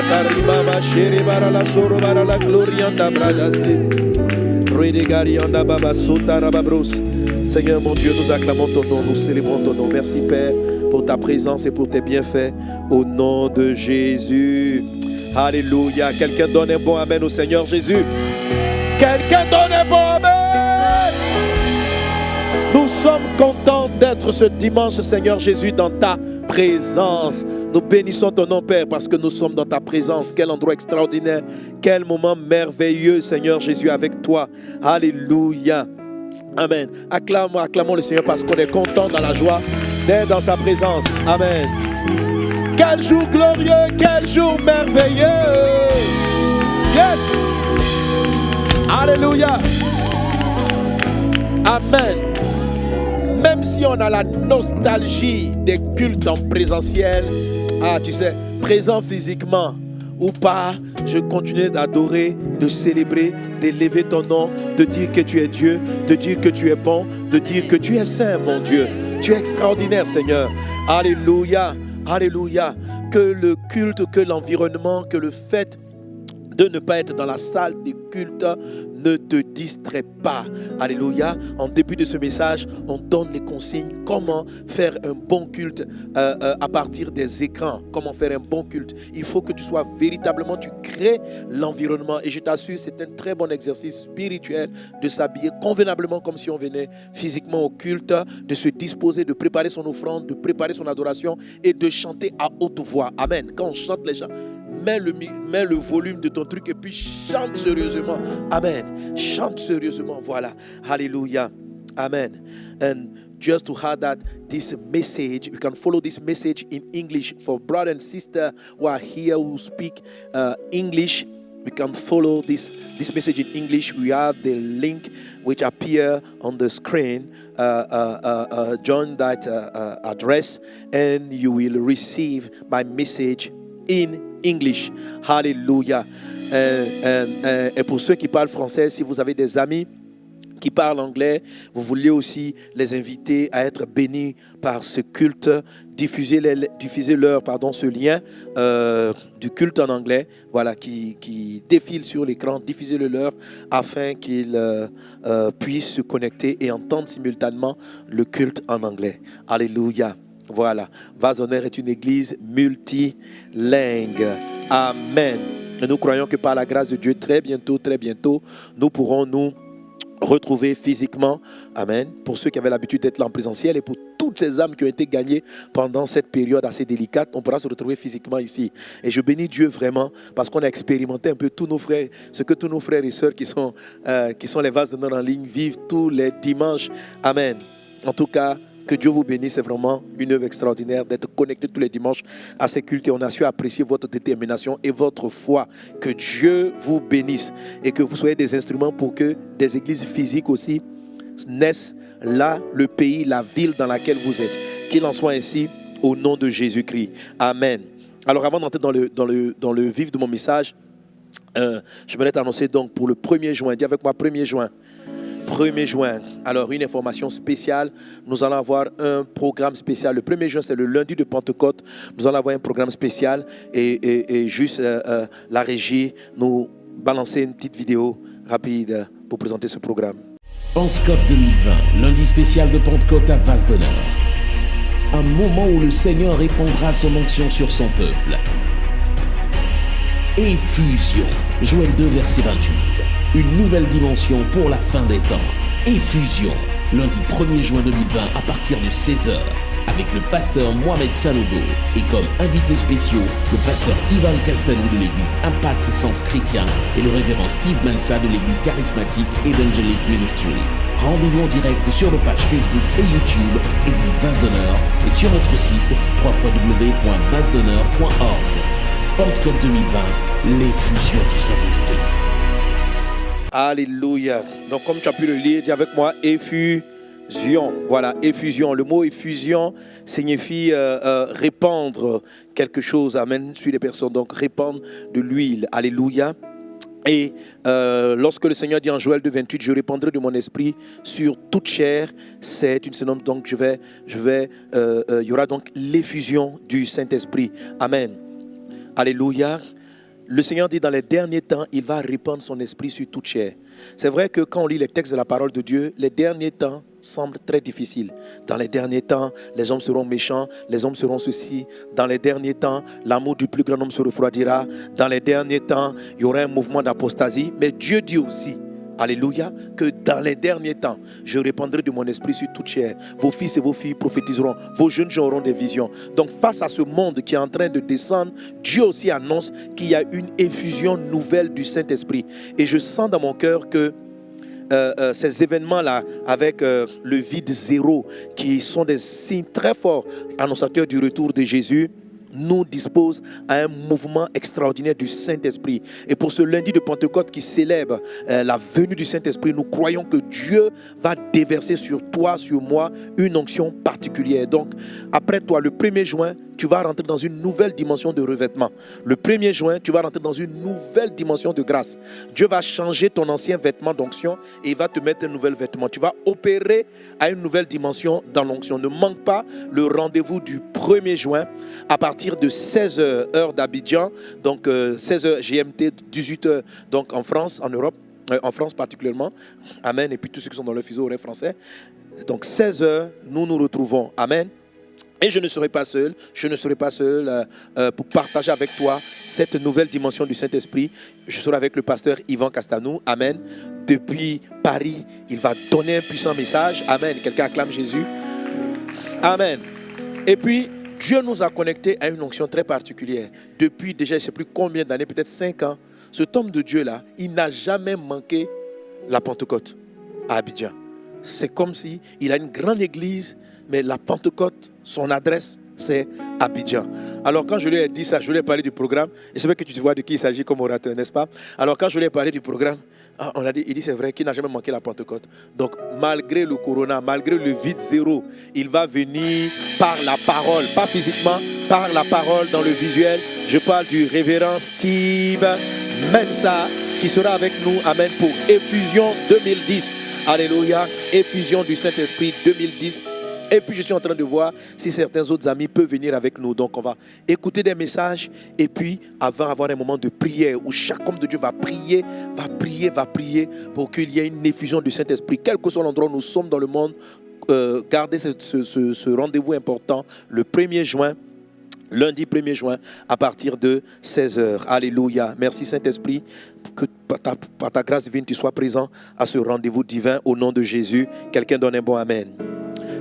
rimama chere barala soro barala glorianda bradase. Ruedegarianda baba sota rababros. Seigneur mon Dieu, nous acclamons ton nom, nous célébrons ton nom. Merci Père pour ta présence et pour tes bienfaits au nom de Jésus. Alléluia. Quelqu'un donne un bon amen au Seigneur Jésus. Quelqu'un donne un bon amen. Nous sommes contents d'être ce dimanche, Seigneur Jésus, dans ta présence. Nous bénissons ton nom, Père, parce que nous sommes dans ta présence. Quel endroit extraordinaire, quel moment merveilleux, Seigneur Jésus, avec toi. Alléluia. Amen. Acclamons le Seigneur parce qu'on est content dans la joie d'être dans sa présence. Amen. Quel jour glorieux, quel jour merveilleux. Yes. Alléluia. Amen. Même si on a la nostalgie des cultes en présentiel, tu sais, présent physiquement ou pas, je continue d'adorer, de célébrer, d'élever ton nom, de dire que tu es Dieu, de dire que tu es bon, de dire que tu es saint, mon Dieu. Tu es extraordinaire, Seigneur. Alléluia, alléluia. Que le culte, que l'environnement, que le fait de ne pas être dans la salle des cultes ne te distrait pas. Alléluia. En début de ce message, on donne les consignes. Comment faire un bon culte à partir des écrans. Comment faire un bon culte. Il faut que tu sois véritablement, tu crées l'environnement. Et je t'assure, c'est un très bon exercice spirituel de s'habiller convenablement comme si on venait physiquement au culte, de se disposer, de préparer son offrande, de préparer son adoration et de chanter à haute voix. Amen. Quand on chante, les gens, mets le volume de ton truc et puis chante sérieusement. Amen. Chante sérieusement. Voilà. Hallelujah. Amen. And just to have that, this message, you can follow this message in English. For brother and sister who are here who speak English, we can follow this message in English. We have the link which appear on the screen. Join that address and you will receive my message in English. Hallelujah. Et pour ceux qui parlent français, si vous avez des amis qui parlent anglais, vous voulez aussi les inviter à être bénis par ce culte, diffusez-leur ce lien du culte en anglais, voilà, qui défile sur l'écran, diffusez-le-leur afin qu'ils puissent se connecter et entendre simultanément le culte en anglais. Alléluia. Voilà, Vase d'Honneur est une église multilingue. Amen. Et nous croyons que par la grâce de Dieu, très bientôt, nous pourrons nous retrouver physiquement. Amen. Pour ceux qui avaient l'habitude d'être là en présentiel et pour toutes ces âmes qui ont été gagnées pendant cette période assez délicate, on pourra se retrouver physiquement ici. Et je bénis Dieu vraiment parce qu'on a expérimenté un peu ce que tous nos frères et sœurs qui sont les Vases d'Honneur en ligne vivent tous les dimanches. Amen. En tout cas, que Dieu vous bénisse, c'est vraiment une œuvre extraordinaire d'être connecté tous les dimanches à ces cultes et on a su apprécier votre détermination et votre foi. Que Dieu vous bénisse et que vous soyez des instruments pour que des églises physiques aussi naissent là, le pays, la ville dans laquelle vous êtes. Qu'il en soit ainsi au nom de Jésus-Christ. Amen. Alors avant d'entrer dans le vif de mon message, je voulais t'annoncer donc pour le 1er juin, dis avec moi 1er juin. 1er juin. Alors, une information spéciale. Nous allons avoir un programme spécial. Le 1er juin, c'est le lundi de Pentecôte. Nous allons avoir un programme spécial et juste la régie nous balancer une petite vidéo rapide pour présenter ce programme. Pentecôte 2020, lundi spécial de Pentecôte à Vase d'Honneur. Un moment où le Seigneur répandra son onction sur son peuple. Effusion, Joël 2, verset 28. Une nouvelle dimension pour la fin des temps. Effusion, lundi 1er juin 2020 à partir de 16h, avec le pasteur Mohamed Sanogo et comme invités spéciaux, le pasteur Ivan Castanou de l'église Impact Centre Chrétien et le révérend Steve Mansa de l'église charismatique Evangelic Ministry. Rendez-vous en direct sur nos pages Facebook et YouTube, Église Vase d'Honneur, et sur notre site www.vasedhonneur.org. Pentecôte 2020, l'effusion du Saint-Esprit. Alléluia. Donc comme tu as pu le lire, dis avec moi effusion. Voilà, effusion. Le mot effusion signifie répandre quelque chose. Amen. Sur les personnes. Donc répandre de l'huile. Alléluia. Et lorsque le Seigneur dit en Joël 2,28, je répandrai de mon esprit sur toute chair, c'est une synonyme. Donc il y aura donc l'effusion du Saint-Esprit. Amen. Alléluia. le Seigneur dit dans les derniers temps, il va répandre son esprit sur toute chair. C'est vrai que quand on lit les textes de la parole de Dieu, les derniers temps semblent très difficiles. Dans les derniers temps, les hommes seront méchants, les hommes seront ceci. Dans les derniers temps, l'amour du plus grand homme se refroidira. Dans les derniers temps, il y aura un mouvement d'apostasie. Mais Dieu dit aussi, alléluia, que dans les derniers temps, je répandrai de mon esprit sur toute chair. Vos fils et vos filles prophétiseront, vos jeunes gens auront des visions. Donc face à ce monde qui est en train de descendre, Dieu aussi annonce qu'il y a une effusion nouvelle du Saint-Esprit. Et je sens dans mon cœur que ces événements-là, avec le vide zéro, qui sont des signes très forts annonciateurs du retour de Jésus, nous dispose à un mouvement extraordinaire du Saint-Esprit. Et pour ce lundi de Pentecôte qui célèbre la venue du Saint-Esprit, nous croyons que Dieu va déverser sur toi, sur moi, une onction particulière. Donc, après toi, le 1er juin, tu vas rentrer dans une nouvelle dimension de revêtement. Le 1er juin, tu vas rentrer dans une nouvelle dimension de grâce. Dieu va changer ton ancien vêtement d'onction et il va te mettre un nouvel vêtement. Tu vas opérer à une nouvelle dimension dans l'onction. Ne manque pas le rendez-vous du 1er juin à partir de 16h, heure d'Abidjan, donc 16h GMT, 18h donc en France, en Europe, en France particulièrement. Amen. Et puis tous ceux qui sont dans le fuseau horaire français. Donc 16h, nous nous retrouvons. Amen. Et je ne serai pas seul pour partager avec toi cette nouvelle dimension du Saint-Esprit. Je serai avec le pasteur Yvan Castanou, amen. Depuis Paris, il va donner un puissant message, amen. Quelqu'un acclame Jésus, amen. Et puis, Dieu nous a connectés à une onction très particulière. Depuis déjà, je ne sais plus combien d'années, peut-être 5 ans, cet homme de Dieu-là, il n'a jamais manqué la Pentecôte à Abidjan. C'est comme si il a une grande église, mais la Pentecôte, son adresse, c'est Abidjan. Alors quand je lui ai dit ça, je lui ai parlé du programme, et c'est vrai que tu vois de qui il s'agit comme orateur, n'est-ce pas? Alors quand je lui ai parlé du programme, il dit c'est vrai qu'il n'a jamais manqué la Pentecôte. Donc malgré le corona, malgré le vide zéro, il va venir par la parole, pas physiquement, par la parole dans le visuel. Je parle du révérend Steve Mensa qui sera avec nous, amen, pour Effusion 2010. Alléluia, Effusion du Saint-Esprit 2010. Et puis je suis en train de voir si certains autres amis peuvent venir avec nous. Donc on va écouter des messages et puis avoir un moment de prière où chaque homme de Dieu va prier pour qu'il y ait une effusion du Saint-Esprit. Quel que soit l'endroit où nous sommes dans le monde, gardez ce rendez-vous important le 1er juin. Lundi 1er juin à partir de 16h. Alléluia. Merci Saint-Esprit que par ta grâce divine tu sois présent à ce rendez-vous divin au nom de Jésus. Quelqu'un donne un bon amen.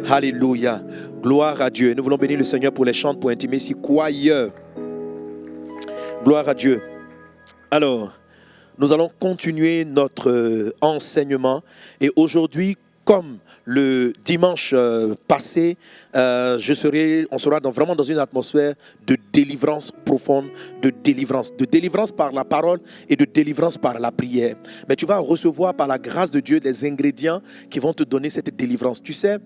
Alléluia. Gloire à Dieu. Nous voulons bénir le Seigneur pour les chants pour intimacy choir. Gloire à Dieu. Alors, nous allons continuer notre enseignement. Et aujourd'hui, comme le dimanche passé, on sera vraiment dans une atmosphère de délivrance profonde, de délivrance par la parole et de délivrance par la prière. Mais tu vas recevoir par la grâce de Dieu des ingrédients qui vont te donner cette délivrance. Tu sais,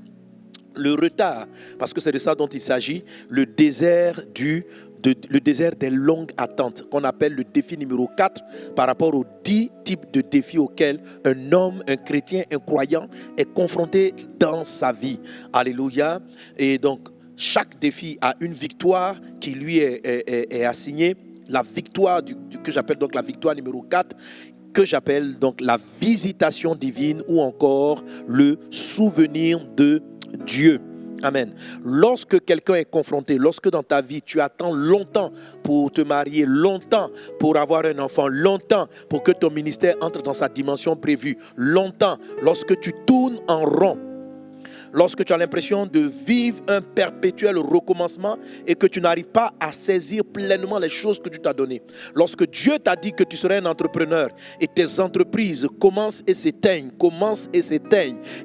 le retard, parce que c'est de ça dont il s'agit, le désert des longues attentes, qu'on appelle le défi numéro 4 par rapport aux 10 types de défis auxquels un homme, un chrétien, un croyant est confronté dans sa vie. Alléluia. Et donc, chaque défi a une victoire qui lui est assignée. La victoire que j'appelle donc la victoire numéro 4, que j'appelle donc la visitation divine ou encore le souvenir de Dieu. Amen. Lorsque quelqu'un est confronté, lorsque dans ta vie tu attends longtemps pour te marier, longtemps pour avoir un enfant, longtemps pour que ton ministère entre dans sa dimension prévue, longtemps, lorsque tu tournes en rond, lorsque tu as l'impression de vivre un perpétuel recommencement et que tu n'arrives pas à saisir pleinement les choses que Dieu t'a données. Lorsque Dieu t'a dit que tu serais un entrepreneur et tes entreprises commencent et s'éteignent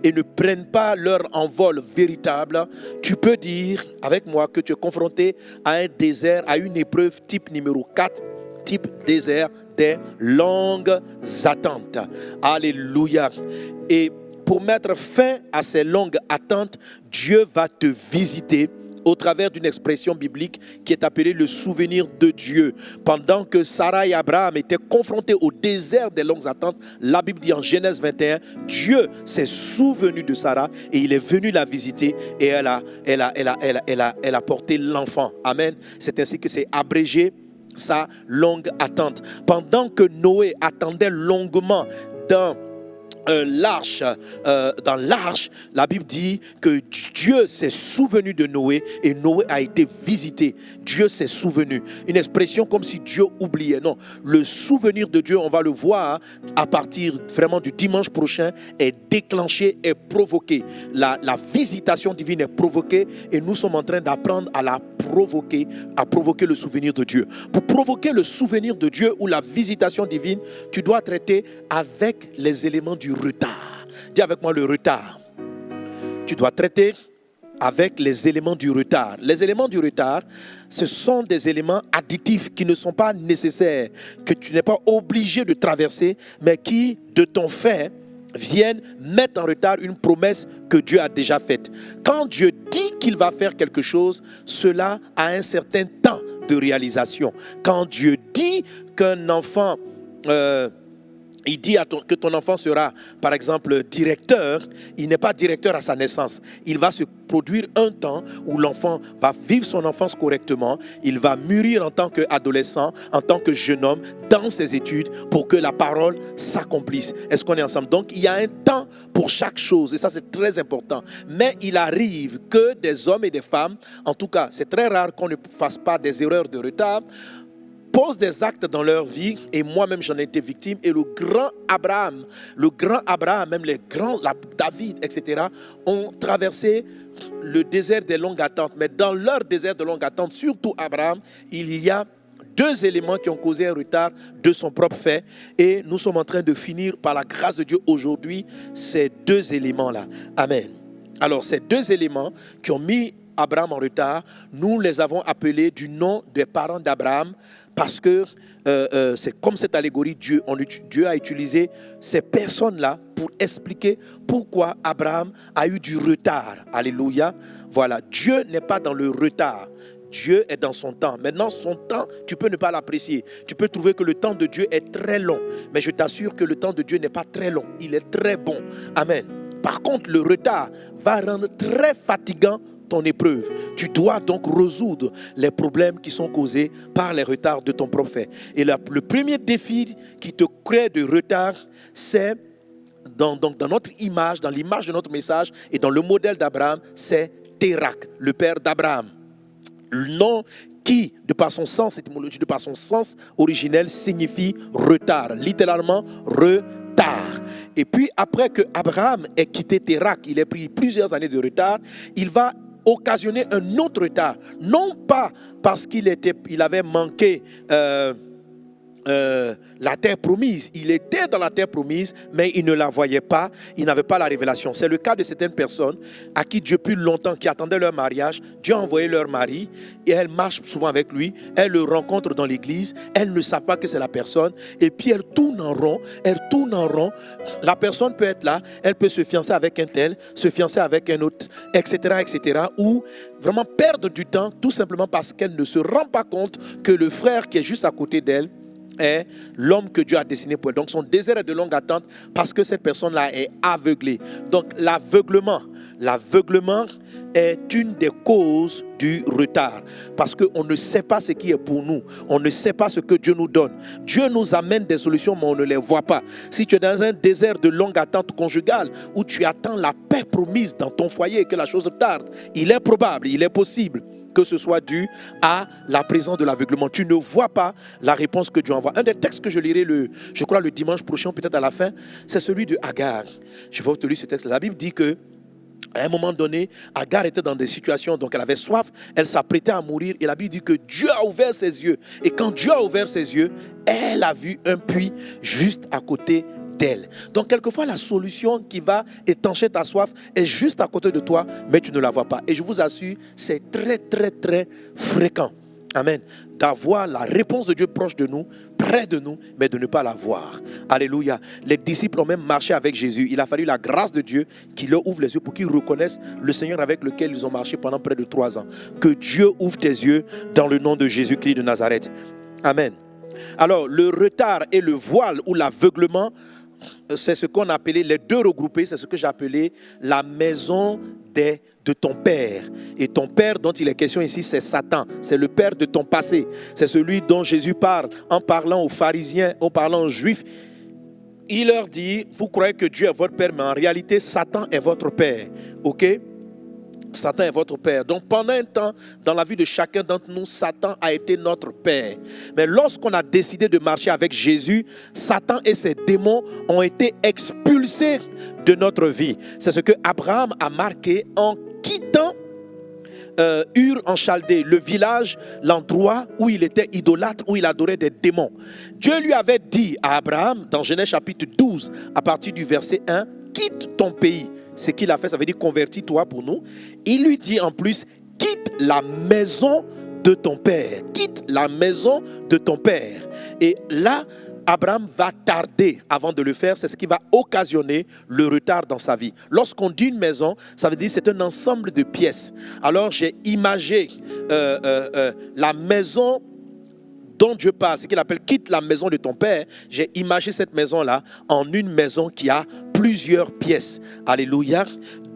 et ne prennent pas leur envol véritable, tu peux dire avec moi que tu es confronté à un désert, à une épreuve type numéro 4, type désert des longues attentes. Alléluia. Et pour mettre fin à ces longues attentes, Dieu va te visiter au travers d'une expression biblique qui est appelée le souvenir de Dieu. Pendant que Sarah et Abraham étaient confrontés au désert des longues attentes, la Bible dit en Genèse 21, Dieu s'est souvenu de Sarah et il est venu la visiter et elle a porté l'enfant. Amen. C'est ainsi que c'est abrégé sa longue attente. Pendant que Noé attendait longuement dans l'arche, la Bible dit que Dieu s'est souvenu de Noé et Noé a été visité. Dieu s'est souvenu. Une expression comme si Dieu oubliait. Non, le souvenir de Dieu, on va le voir à partir vraiment du dimanche prochain, est déclenché, est provoqué. La visitation divine est provoquée et nous sommes en train d'apprendre à la provoquer, à provoquer le souvenir de Dieu. Pour provoquer le souvenir de Dieu ou la visitation divine, tu dois traiter avec les éléments du retard. Dis avec moi le retard. Tu dois traiter avec les éléments du retard. Les éléments du retard, ce sont des éléments additifs qui ne sont pas nécessaires, que tu n'es pas obligé de traverser, mais qui, de ton fait, viennent mettre en retard une promesse que Dieu a déjà faite. Quand Dieu dit qu'il va faire quelque chose, cela a un certain temps de réalisation. Quand Dieu dit qu'un enfant... il dit que ton enfant sera, par exemple, directeur. Il n'est pas directeur à sa naissance. Il va se produire un temps où l'enfant va vivre son enfance correctement. Il va mûrir en tant qu'adolescent, en tant que jeune homme, dans ses études, pour que la parole s'accomplisse. Est-ce qu'on est ensemble? Donc, il y a un temps pour chaque chose, et ça, c'est très important. Mais il arrive que des hommes et des femmes, en tout cas, c'est très rare qu'on ne fasse pas des erreurs de retard, posent des actes dans leur vie, et moi-même j'en ai été victime, et le grand Abraham, même les grands, David, etc., ont traversé le désert des longues attentes. Mais dans leur désert de longue attente, surtout Abraham, il y a deux éléments qui ont causé un retard de son propre fait, et nous sommes en train de finir par la grâce de Dieu aujourd'hui ces deux éléments-là. Amen. Alors ces deux éléments qui ont mis Abraham en retard, nous les avons appelés du nom des parents d'Abraham, parce que c'est comme cette allégorie, Dieu a utilisé ces personnes-là pour expliquer pourquoi Abraham a eu du retard. Alléluia. Voilà, Dieu n'est pas dans le retard. Dieu est dans son temps. Maintenant, son temps, tu peux ne pas l'apprécier. Tu peux trouver que le temps de Dieu est très long. Mais je t'assure que le temps de Dieu n'est pas très long. Il est très bon. Amen. Par contre, le retard va rendre très fatigant ton épreuve. Tu dois donc résoudre les problèmes qui sont causés par les retards de ton prophète. Et le premier défi qui te crée de retard, c'est dans notre image, dans l'image de notre message et dans le modèle d'Abraham, c'est Térak, le père d'Abraham. Le nom qui, de par son sens étymologique, de par son sens originel, signifie retard, littéralement retard. Et puis après que Abraham ait quitté Térak, il a pris plusieurs années de retard, il va occasionner un autre retard, non pas parce qu'il avait manqué la terre promise. Il était dans la terre promise, mais il ne la voyait pas, il n'avait pas la révélation. C'est le cas de certaines personnes à qui Dieu, depuis longtemps, qui attendaient leur mariage, Dieu a envoyé leur mari et elles marchent souvent avec lui, elles le rencontrent dans l'église, elles ne savent pas que c'est la personne, et puis elles tournent en rond, La personne peut être là, elle peut se fiancer avec un tel, se fiancer avec un autre, etc., ou vraiment perdre du temps, tout simplement parce qu'elle ne se rend pas compte que le frère qui est juste à côté d'elle est l'homme que Dieu a destiné pour elle. Donc son désir est de longue attente parce que cette personne-là est aveuglée. Donc l'aveuglement est une des causes du retard. Parce qu'on ne sait pas ce qui est pour nous. On ne sait pas ce que Dieu nous donne. Dieu nous amène des solutions, mais on ne les voit pas. Si tu es dans un désert de longue attente conjugale, où tu attends la paix promise dans ton foyer et que la chose tarde, il est probable, il est possible que ce soit dû à la présence de l'aveuglement. Tu ne vois pas la réponse que Dieu envoie. Un des textes que je lirai, je crois le dimanche prochain, peut-être à la fin, c'est celui de Agar. Je vais vous te lire ce texte. La Bible dit que à un moment donné, Agar était dans des situations, donc elle avait soif, elle s'apprêtait à mourir, et la Bible dit que Dieu a ouvert ses yeux. Et quand Dieu a ouvert ses yeux, elle a vu un puits juste à côté d'elle. Donc quelquefois la solution qui va étancher ta soif est juste à côté de toi, mais tu ne la vois pas. Et je vous assure, c'est très très très fréquent. Amen. D'avoir la réponse de Dieu proche de nous, près de nous, mais de ne pas la voir. Alléluia. Les disciples ont même marché avec Jésus. Il a fallu la grâce de Dieu qui leur ouvre les yeux pour qu'ils reconnaissent le Seigneur avec lequel ils ont marché pendant près de 3 ans. Que Dieu ouvre tes yeux dans le nom de Jésus-Christ de Nazareth. Amen. Alors, le retard et le voile ou l'aveuglement c'est ce qu'on appelait, les deux regroupés, c'est ce que j'appelais la maison de ton père. Et ton père dont il est question ici, c'est Satan. C'est le père de ton passé. C'est celui dont Jésus parle en parlant aux pharisiens, en parlant aux juifs. Il leur dit, vous croyez que Dieu est votre père, mais en réalité, Satan est votre père. Ok? Satan est votre père. Donc pendant un temps, dans la vie de chacun d'entre nous, Satan a été notre père. Mais lorsqu'on a décidé de marcher avec Jésus, Satan et ses démons ont été expulsés de notre vie. C'est ce que Abraham a marqué en quittant Ur en Chaldée, le village, l'endroit où il était idolâtre, où il adorait des démons. Dieu lui avait dit à Abraham, dans Genèse chapitre 12, à partir du verset 1, quitte ton pays. Ce qu'il a fait, ça veut dire convertis-toi pour nous. Il lui dit en plus, quitte la maison de ton père. Quitte la maison de ton père. Et là, Abraham va tarder avant de le faire. C'est ce qui va occasionner le retard dans sa vie. Lorsqu'on dit une maison, ça veut dire que c'est un ensemble de pièces. Alors j'ai imagé la maison dont Dieu parle, ce qu'il appelle quitte la maison de ton père. J'ai imagé cette maison-là en une maison qui a plusieurs pièces. Alléluia.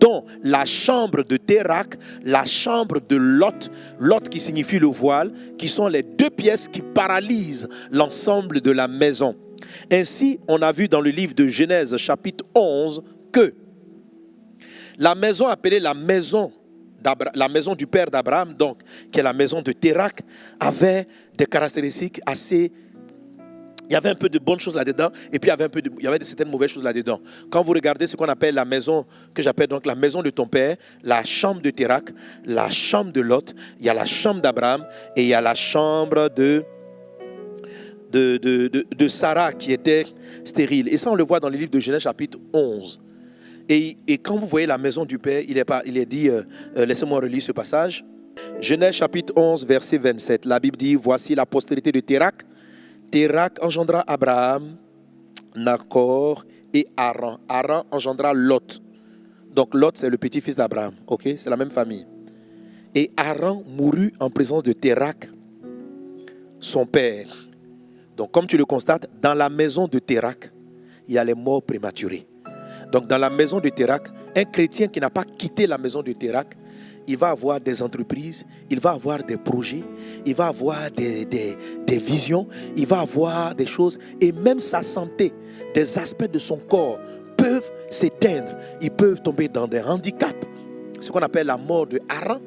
Dont la chambre de Térak, la chambre de Lot, Lot qui signifie le voile, qui sont les deux pièces qui paralysent l'ensemble de la maison. Ainsi, on a vu dans le livre de Genèse chapitre 11 que la maison appelée la maison du père d'Abraham, donc, qui est la maison de Térak, avait des caractéristiques assez... Il y avait un peu de bonnes choses là-dedans, et puis il y avait certaines mauvaises choses là-dedans. Quand vous regardez ce qu'on appelle la maison, que j'appelle donc la maison de ton père, la chambre de Térak, la chambre de Lot, il y a la chambre d'Abraham, et il y a la chambre de Sarah qui était stérile. Et ça, on le voit dans le livre de Genèse chapitre 11. Et quand vous voyez la maison du Père, il est dit, laissez-moi relire ce passage. Genèse chapitre 11, verset 27. La Bible dit, voici la postérité de Térak. Térak engendra Abraham, Nacor et Haran. Haran engendra Lot. Donc Lot, c'est le petit-fils d'Abraham. Ok, c'est la même famille. Et Haran mourut en présence de Térak, son père. Donc comme tu le constates, dans la maison de Térak, il y a les morts prématurés. Donc dans la maison de Térak, un chrétien qui n'a pas quitté la maison de Térak, il va avoir des entreprises, il va avoir des projets, il va avoir des visions, il va avoir des choses, et même sa santé, des aspects de son corps peuvent s'éteindre, ils peuvent tomber dans des handicaps. Ce qu'on appelle la mort de Haran.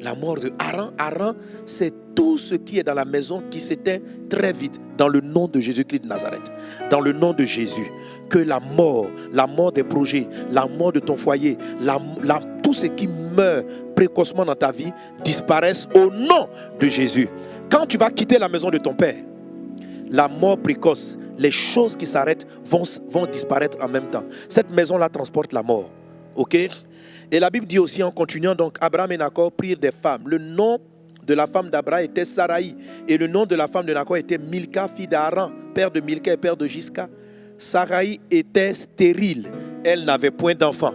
La mort de Haran. Haran, c'est tout ce qui est dans la maison qui s'éteint très vite dans le nom de Jésus-Christ de Nazareth. Dans le nom de Jésus. Que la mort des projets, la mort de ton foyer, tout ce qui meurt précocement dans ta vie disparaisse au nom de Jésus. Quand tu vas quitter la maison de ton père, la mort précoce, les choses qui s'arrêtent vont disparaître en même temps. Cette maison-là transporte la mort. Ok? Et la Bible dit aussi en continuant, donc Abraham et Nacor prirent des femmes. Le nom de la femme d'Abraham était Saraï. Et le nom de la femme de Nacor était Milka, fille d'Haran, père de Milka et père de Gisca. Saraï était stérile. Elle n'avait point d'enfant.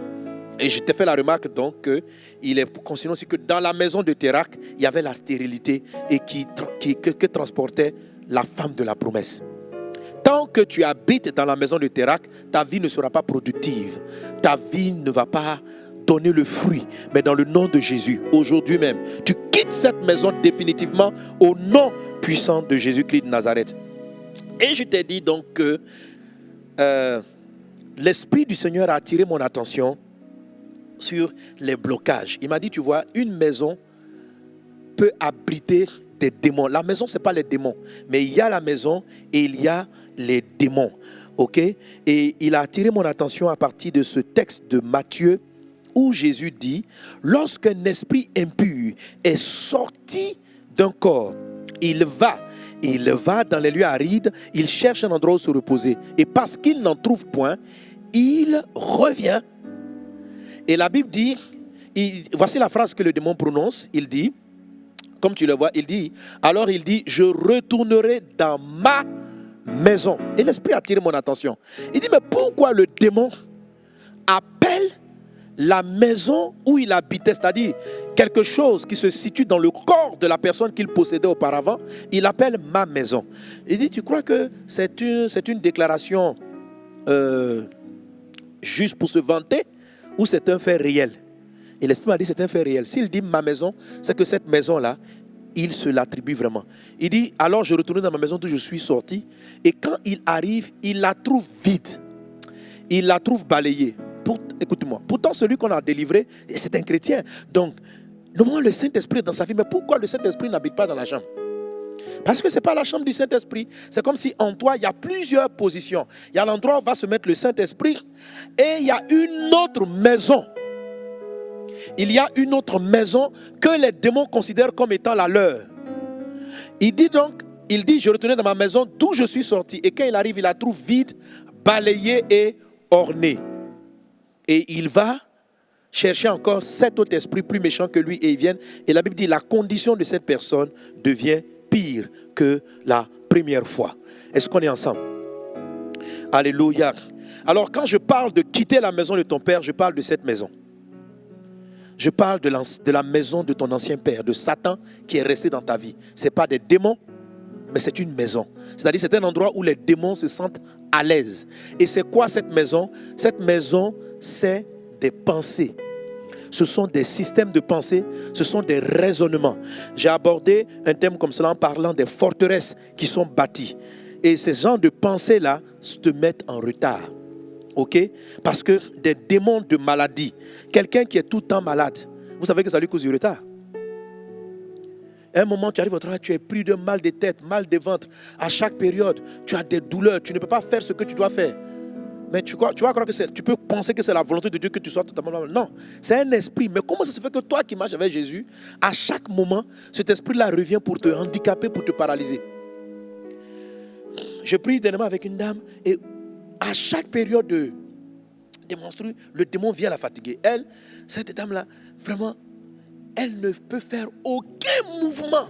Et je t'ai fait la remarque donc qu'il est considéré aussi que dans la maison de Térak, il y avait la stérilité et que transportait la femme de la promesse. Tant que tu habites dans la maison de Térak, ta vie ne sera pas productive. Ta vie ne va pas donner le fruit. Mais dans le nom de Jésus, aujourd'hui même, tu quittes cette maison définitivement au nom puissant de Jésus-Christ de Nazareth. Et je t'ai dit donc que l'Esprit du Seigneur a attiré mon attention sur les blocages. Il m'a dit, tu vois, une maison peut abriter des démons. La maison, ce n'est pas les démons, mais il y a la maison et il y a les démons. Ok? Et il a attiré mon attention à partir de ce texte de Matthieu où Jésus dit, lorsqu'un esprit impur est sorti d'un corps, il va dans les lieux arides, il cherche un endroit où se reposer. Et parce qu'il n'en trouve point, il revient. Et la Bible dit, voici la phrase que le démon prononce, il dit, comme tu le vois, il dit, je retournerai dans ma maison. Et l'esprit a attiré mon attention. Il dit, mais pourquoi le démon appelle la maison où il habitait, c'est-à-dire quelque chose qui se situe dans le corps de la personne qu'il possédait auparavant, il appelle ma maison. Il dit, tu crois que c'est une déclaration juste pour se vanter ou c'est un fait réel? Et l'Esprit m'a dit c'est un fait réel. S'il dit ma maison, c'est que cette maison-là, il se l'attribue vraiment. Il dit alors je retournais dans ma maison d'où je suis sorti et quand il arrive, il la trouve vide. Il la trouve balayée. Écoute-moi, pourtant celui qu'on a délivré, c'est un chrétien. Donc, normalement le Saint-Esprit est dans sa vie, mais pourquoi le Saint-Esprit n'habite pas dans la chambre? Parce que ce n'est pas la chambre du Saint-Esprit. C'est comme si en toi, il y a plusieurs positions. Il y a l'endroit où va se mettre le Saint-Esprit et il y a une autre maison. Il y a une autre maison que les démons considèrent comme étant la leur. Il dit, je retournais dans ma maison d'où je suis sorti. Et quand il arrive, il la trouve vide, balayée et ornée. Et il va chercher encore cet autre esprit plus méchant que lui et ils viennent. Et la Bible dit, la condition de cette personne devient pire que la première fois. Est-ce qu'on est ensemble? Alléluia. Alors quand je parle de quitter la maison de ton père, je parle de cette maison. Je parle de la maison de ton ancien père, de Satan qui est resté dans ta vie. Ce n'est pas des démons, mais c'est une maison. C'est-à-dire c'est un endroit où les démons se sentent à l'aise. Et c'est quoi cette maison? Cette maison, c'est des pensées. Ce sont des systèmes de pensée, ce sont des raisonnements. J'ai abordé un thème comme cela en parlant des forteresses qui sont bâties. Et ces genres de pensées-là te mettent en retard. Ok? Parce que des démons de maladie, quelqu'un qui est tout le temps malade, vous savez que ça lui cause du retard. À un moment, tu arrives au travail, tu es pris de mal de tête, mal de ventre. À chaque période, tu as des douleurs, tu ne peux pas faire ce que tu dois faire. Mais tu vas croire que tu peux penser que c'est la volonté de Dieu que tu sois totalement malade. Non, c'est un esprit. Mais comment ça se fait que toi qui marches avec Jésus, à chaque moment, cet esprit-là revient pour te handicaper, pour te paralyser? Je prie dernièrement avec une dame et à chaque période de menstrues, le démon vient la fatiguer. Elle, cette dame-là, vraiment, elle ne peut faire aucun mouvement.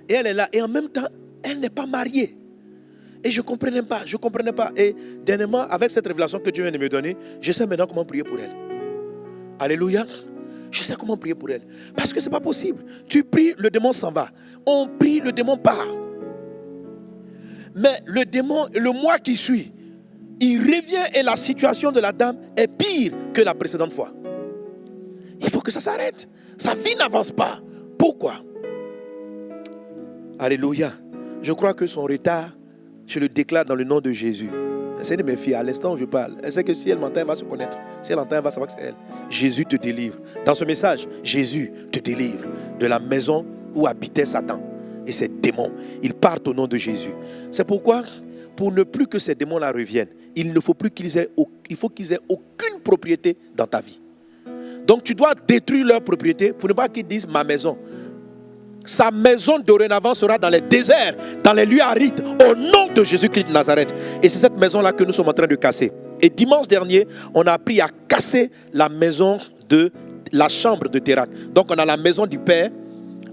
Et elle est là. Et en même temps, elle n'est pas mariée. Et je ne comprenais pas. Et dernièrement, avec cette révélation que Dieu vient de me donner, je sais maintenant comment prier pour elle. Alléluia. Je sais comment prier pour elle. Parce que ce n'est pas possible. Tu pries, le démon s'en va. On prie, le démon part. Mais le démon, le mois qui suit, il revient et la situation de la dame est pire que la précédente fois. Il faut que ça s'arrête. Sa vie n'avance pas. Pourquoi? Alléluia. Je crois que son retard, je le déclare dans le nom de Jésus. Essayez de me fier à l'instant où je parle. Elle sait que si elle m'entend, elle va se connaître. Si elle entend, elle va savoir que c'est elle. Jésus te délivre. Dans ce message, Jésus te délivre de la maison où habitait Satan et ses démons. Ils partent au nom de Jésus. C'est pourquoi, pour ne plus que ces démons-là reviennent, il faut qu'ils aient aucune propriété dans ta vie. Donc tu dois détruire leur propriété pour ne pas qu'ils disent ma maison. Sa maison dorénavant sera dans les déserts, dans les lieux arides, au nom de Jésus-Christ de Nazareth. Et c'est cette maison-là que nous sommes en train de casser. Et dimanche dernier, on a appris à casser la maison de la chambre de Térak. Donc on a la maison du Père.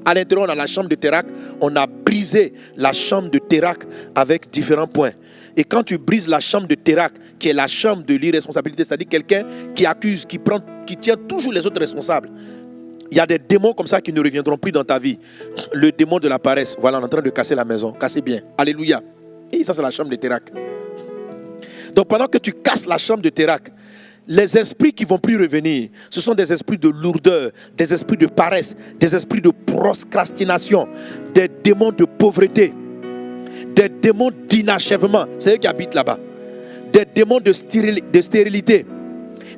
À l'intérieur, on a la chambre de Térak. On a brisé la chambre de Térak avec différents points. Et quand tu brises la chambre de Térak, qui est la chambre de l'irresponsabilité, c'est-à-dire quelqu'un qui accuse, qui tient toujours les autres responsables, il y a des démons comme ça qui ne reviendront plus dans ta vie. Le démon de la paresse, voilà, on est en train de casser la maison. Cassez bien. Alléluia. Et ça, c'est la chambre de Térak. Donc pendant que tu casses la chambre de Térak, les esprits qui ne vont plus revenir, ce sont des esprits de lourdeur, des esprits de paresse, des esprits de procrastination, des démons de pauvreté, des démons d'inachèvement. C'est eux qui habitent là-bas. Des démons de stérilité,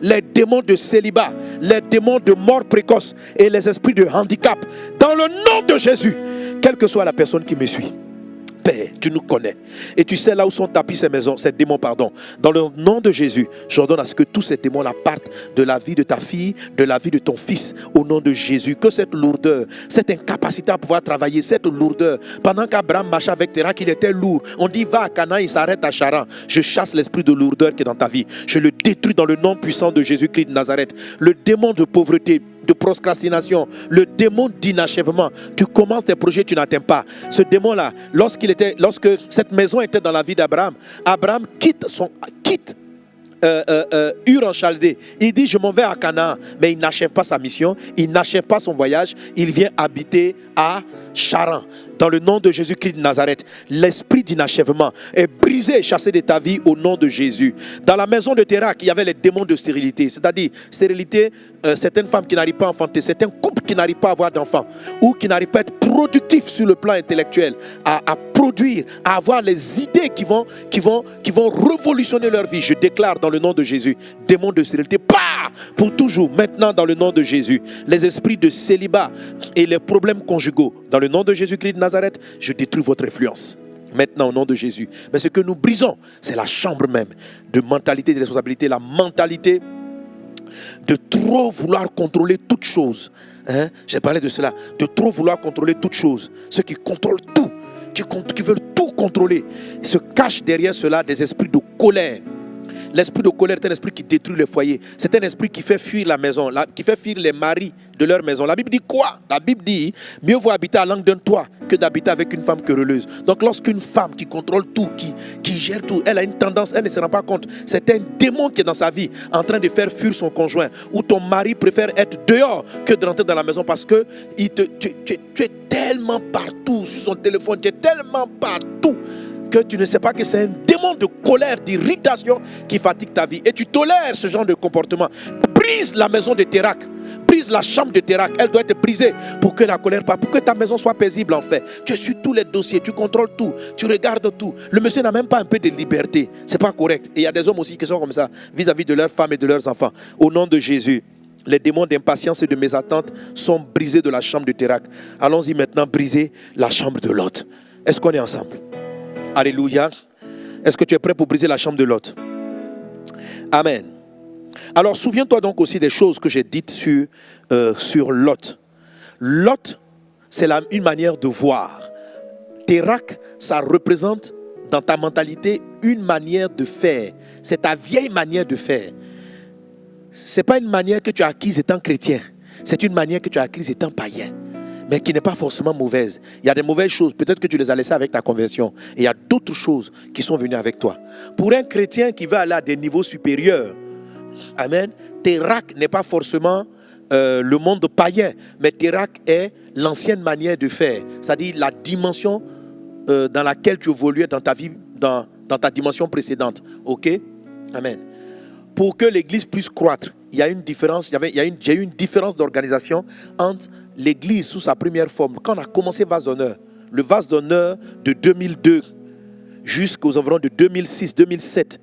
les démons de célibat, les démons de mort précoce et les esprits de handicap. Dans le nom de Jésus, quelle que soit la personne qui me suit, Père, tu nous connais. Et tu sais là où sont tapis ces maisons, ces démons, pardon. Dans le nom de Jésus, j'ordonne à ce que tous ces démons-là partent de la vie de ta fille, de la vie de ton fils, au nom de Jésus. Que cette lourdeur, cette incapacité à pouvoir travailler, cette lourdeur, pendant qu'Abraham marchait avec Térak, il était lourd. On dit va à Canaan, il s'arrête à Charan. Je chasse l'esprit de lourdeur qui est dans ta vie. Je le détruis dans le nom puissant de Jésus-Christ de Nazareth. Le démon de pauvreté, de procrastination, le démon d'inachèvement. Tu commences tes projets, tu n'atteins pas. Ce démon-là, lorsque cette maison était dans la vie d'Abraham, Abraham quitte Ur en Chaldée. Il dit je m'en vais à Canaan, mais il n'achève pas sa mission, il n'achève pas son voyage, il vient habiter à Charan. dans le nom de Jésus-Christ de Nazareth, l'esprit d'inachèvement est brisé et chassé de ta vie au nom de Jésus. Dans la maison de Térak, il y avait les démons de stérilité, c'est-à-dire stérilité, certaines femmes qui n'arrivent pas à enfanter, certains couples qui n'arrivent pas à avoir d'enfants ou qui n'arrivent pas à être productifs sur le plan intellectuel, à produire, à avoir les idées qui vont révolutionner leur vie. Je déclare dans le nom de Jésus, démons de stérilité, pars pour toujours, maintenant dans le nom de Jésus. Les esprits de célibat et les problèmes conjugaux, dans le nom de Jésus-Christ de Nazareth, je détruis votre influence. Maintenant au nom de Jésus. Mais ce que nous brisons, c'est la chambre même de mentalité, de responsabilité, la mentalité de trop vouloir contrôler toutes choses. J'ai parlé de cela, de trop vouloir contrôler toutes choses. Ceux qui contrôlent tout, qui veulent tout contrôler, se cachent derrière cela des esprits de colère. L'esprit de colère est un esprit qui détruit le foyer. C'est un esprit qui fait fuir la maison, qui fait fuir les maris de leur maison. La Bible dit quoi? La Bible dit, mieux vaut habiter à l'angle d'un toit que d'habiter avec une femme querelleuse. Donc lorsqu'une femme qui contrôle tout, qui gère tout, elle a une tendance, elle ne se rend pas compte. C'est un démon qui est dans sa vie, en train de faire fuir son conjoint. Ou ton mari préfère être dehors que de rentrer dans la maison parce que tu es tellement partout sur son téléphone, tu es tellement partout que tu ne sais pas que c'est un démon de colère, d'irritation qui fatigue ta vie. Et tu tolères ce genre de comportement. Brise la maison de Térak. Brise la chambre de Térak. Elle doit être brisée pour que la colère parte, pour que ta maison soit paisible en fait. Tu es sur tous les dossiers, tu contrôles tout, tu regardes tout. Le monsieur n'a même pas un peu de liberté. C'est pas correct. Et il y a des hommes aussi qui sont comme ça vis-à-vis de leurs femmes et de leurs enfants. Au nom de Jésus, les démons d'impatience et de mésattente sont brisés de la chambre de Térak. Allons-y maintenant briser la chambre de Lot. Est-ce qu'on est ensemble? Alléluia. Est-ce que tu es prêt pour briser la chambre de Lot? Amen. Alors souviens-toi donc aussi des choses que j'ai dites sur Lot. Lot, c'est une manière de voir. Térak, ça représente dans ta mentalité une manière de faire. C'est ta vieille manière de faire. Ce n'est pas une manière que tu as acquise étant chrétien. C'est une manière que tu as acquise étant païen, mais qui n'est pas forcément mauvaise. Il y a des mauvaises choses, peut-être que tu les as laissées avec ta conversion. Et il y a d'autres choses qui sont venues avec toi. Pour un chrétien qui veut aller à des niveaux supérieurs, amen, Térak n'est pas forcément le monde païen, mais Térak est l'ancienne manière de faire. C'est-à-dire la dimension dans laquelle tu évoluais dans ta vie, dans ta dimension précédente. Ok? Amen. Pour que l'Église puisse croître, il y a une différence, il y a eu une différence d'organisation entre l'Église sous sa première forme. Quand on a commencé Vase d'honneur, le Vase d'honneur de 2002 jusqu'aux environs de 2006-2007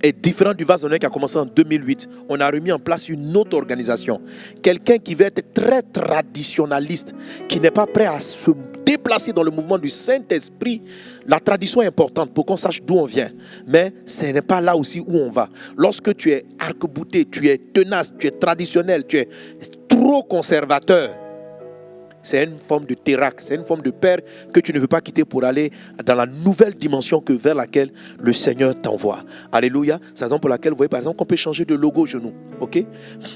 est différent du Vase d'honneur qui a commencé en 2008. On a remis en place une autre organisation. Quelqu'un qui veut être très traditionnaliste, qui n'est pas prêt à se déplacer dans le mouvement du Saint-Esprit. La tradition est importante pour qu'on sache d'où on vient. Mais ce n'est pas là aussi où on va. Lorsque tu es arc-bouté, tu es tenace, tu es traditionnel, tu es trop conservateur, c'est une forme de Térak, c'est une forme de père que tu ne veux pas quitter pour aller dans la nouvelle dimension vers laquelle le Seigneur t'envoie. Alléluia. C'est la raison pour laquelle vous voyez par exemple qu'on peut changer de logo chez nous. Ok?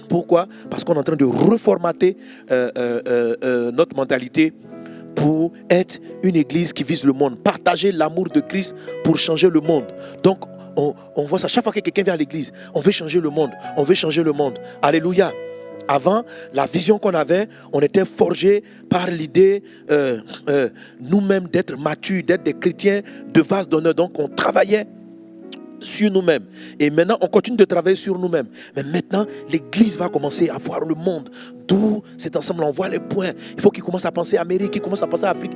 Pourquoi? Parce qu'on est en train de reformater notre mentalité pour être une église qui vise le monde. Partager l'amour de Christ pour changer le monde. Donc on voit ça chaque fois que quelqu'un vient à l'église. On veut changer le monde. On veut changer le monde. Alléluia. Avant, la vision qu'on avait, on était forgé par l'idée nous-mêmes d'être matures, d'être des chrétiens de vase d'honneur. Donc on travaillait sur nous-mêmes. Et maintenant, on continue de travailler sur nous-mêmes. Mais maintenant, l'Église va commencer à voir le monde. D'où cet ensemble, on voit les points. Il faut qu'il commence à penser à Amérique, qu'il commence à penser à Afrique,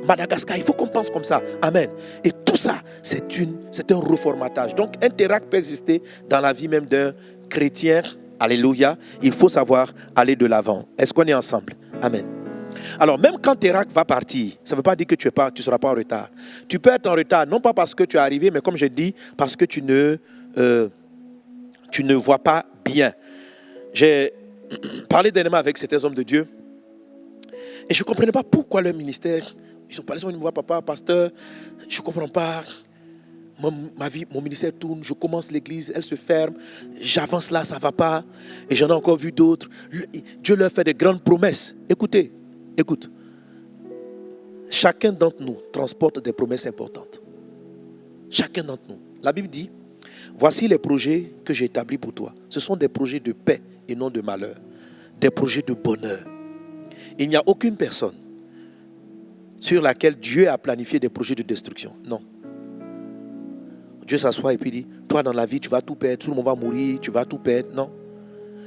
Madagascar. Il faut qu'on pense comme ça. Amen. Et tout ça, c'est un reformatage. Donc, un Térak peut exister dans la vie même d'un chrétien. Alléluia. Il faut savoir aller de l'avant. Est-ce qu'on est ensemble? Amen. Alors, même quand Térak va partir, ça ne veut pas dire que tu ne seras pas en retard. Tu peux être en retard, non pas parce que tu es arrivé, mais comme je dis, parce que tu ne vois pas bien. J'ai parlé dernièrement avec certains hommes de Dieu et je ne comprenais pas pourquoi leur ministère, ils ont parlé, ils me voient, papa, pasteur, je ne comprends pas. Mon ministère tourne, je commence l'église, elle se ferme, j'avance là, ça ne va pas. Et j'en ai encore vu d'autres. Dieu leur fait des grandes promesses. Écoute. Chacun d'entre nous transporte des promesses importantes. Chacun d'entre nous. La Bible dit, voici les projets que j'ai établis pour toi. Ce sont des projets de paix et non de malheur. Des projets de bonheur. Il n'y a aucune personne sur laquelle Dieu a planifié des projets de destruction. Non. Dieu s'assoit et puis dit, toi dans la vie, tu vas tout perdre, tout le monde va mourir, tu vas tout perdre. Non.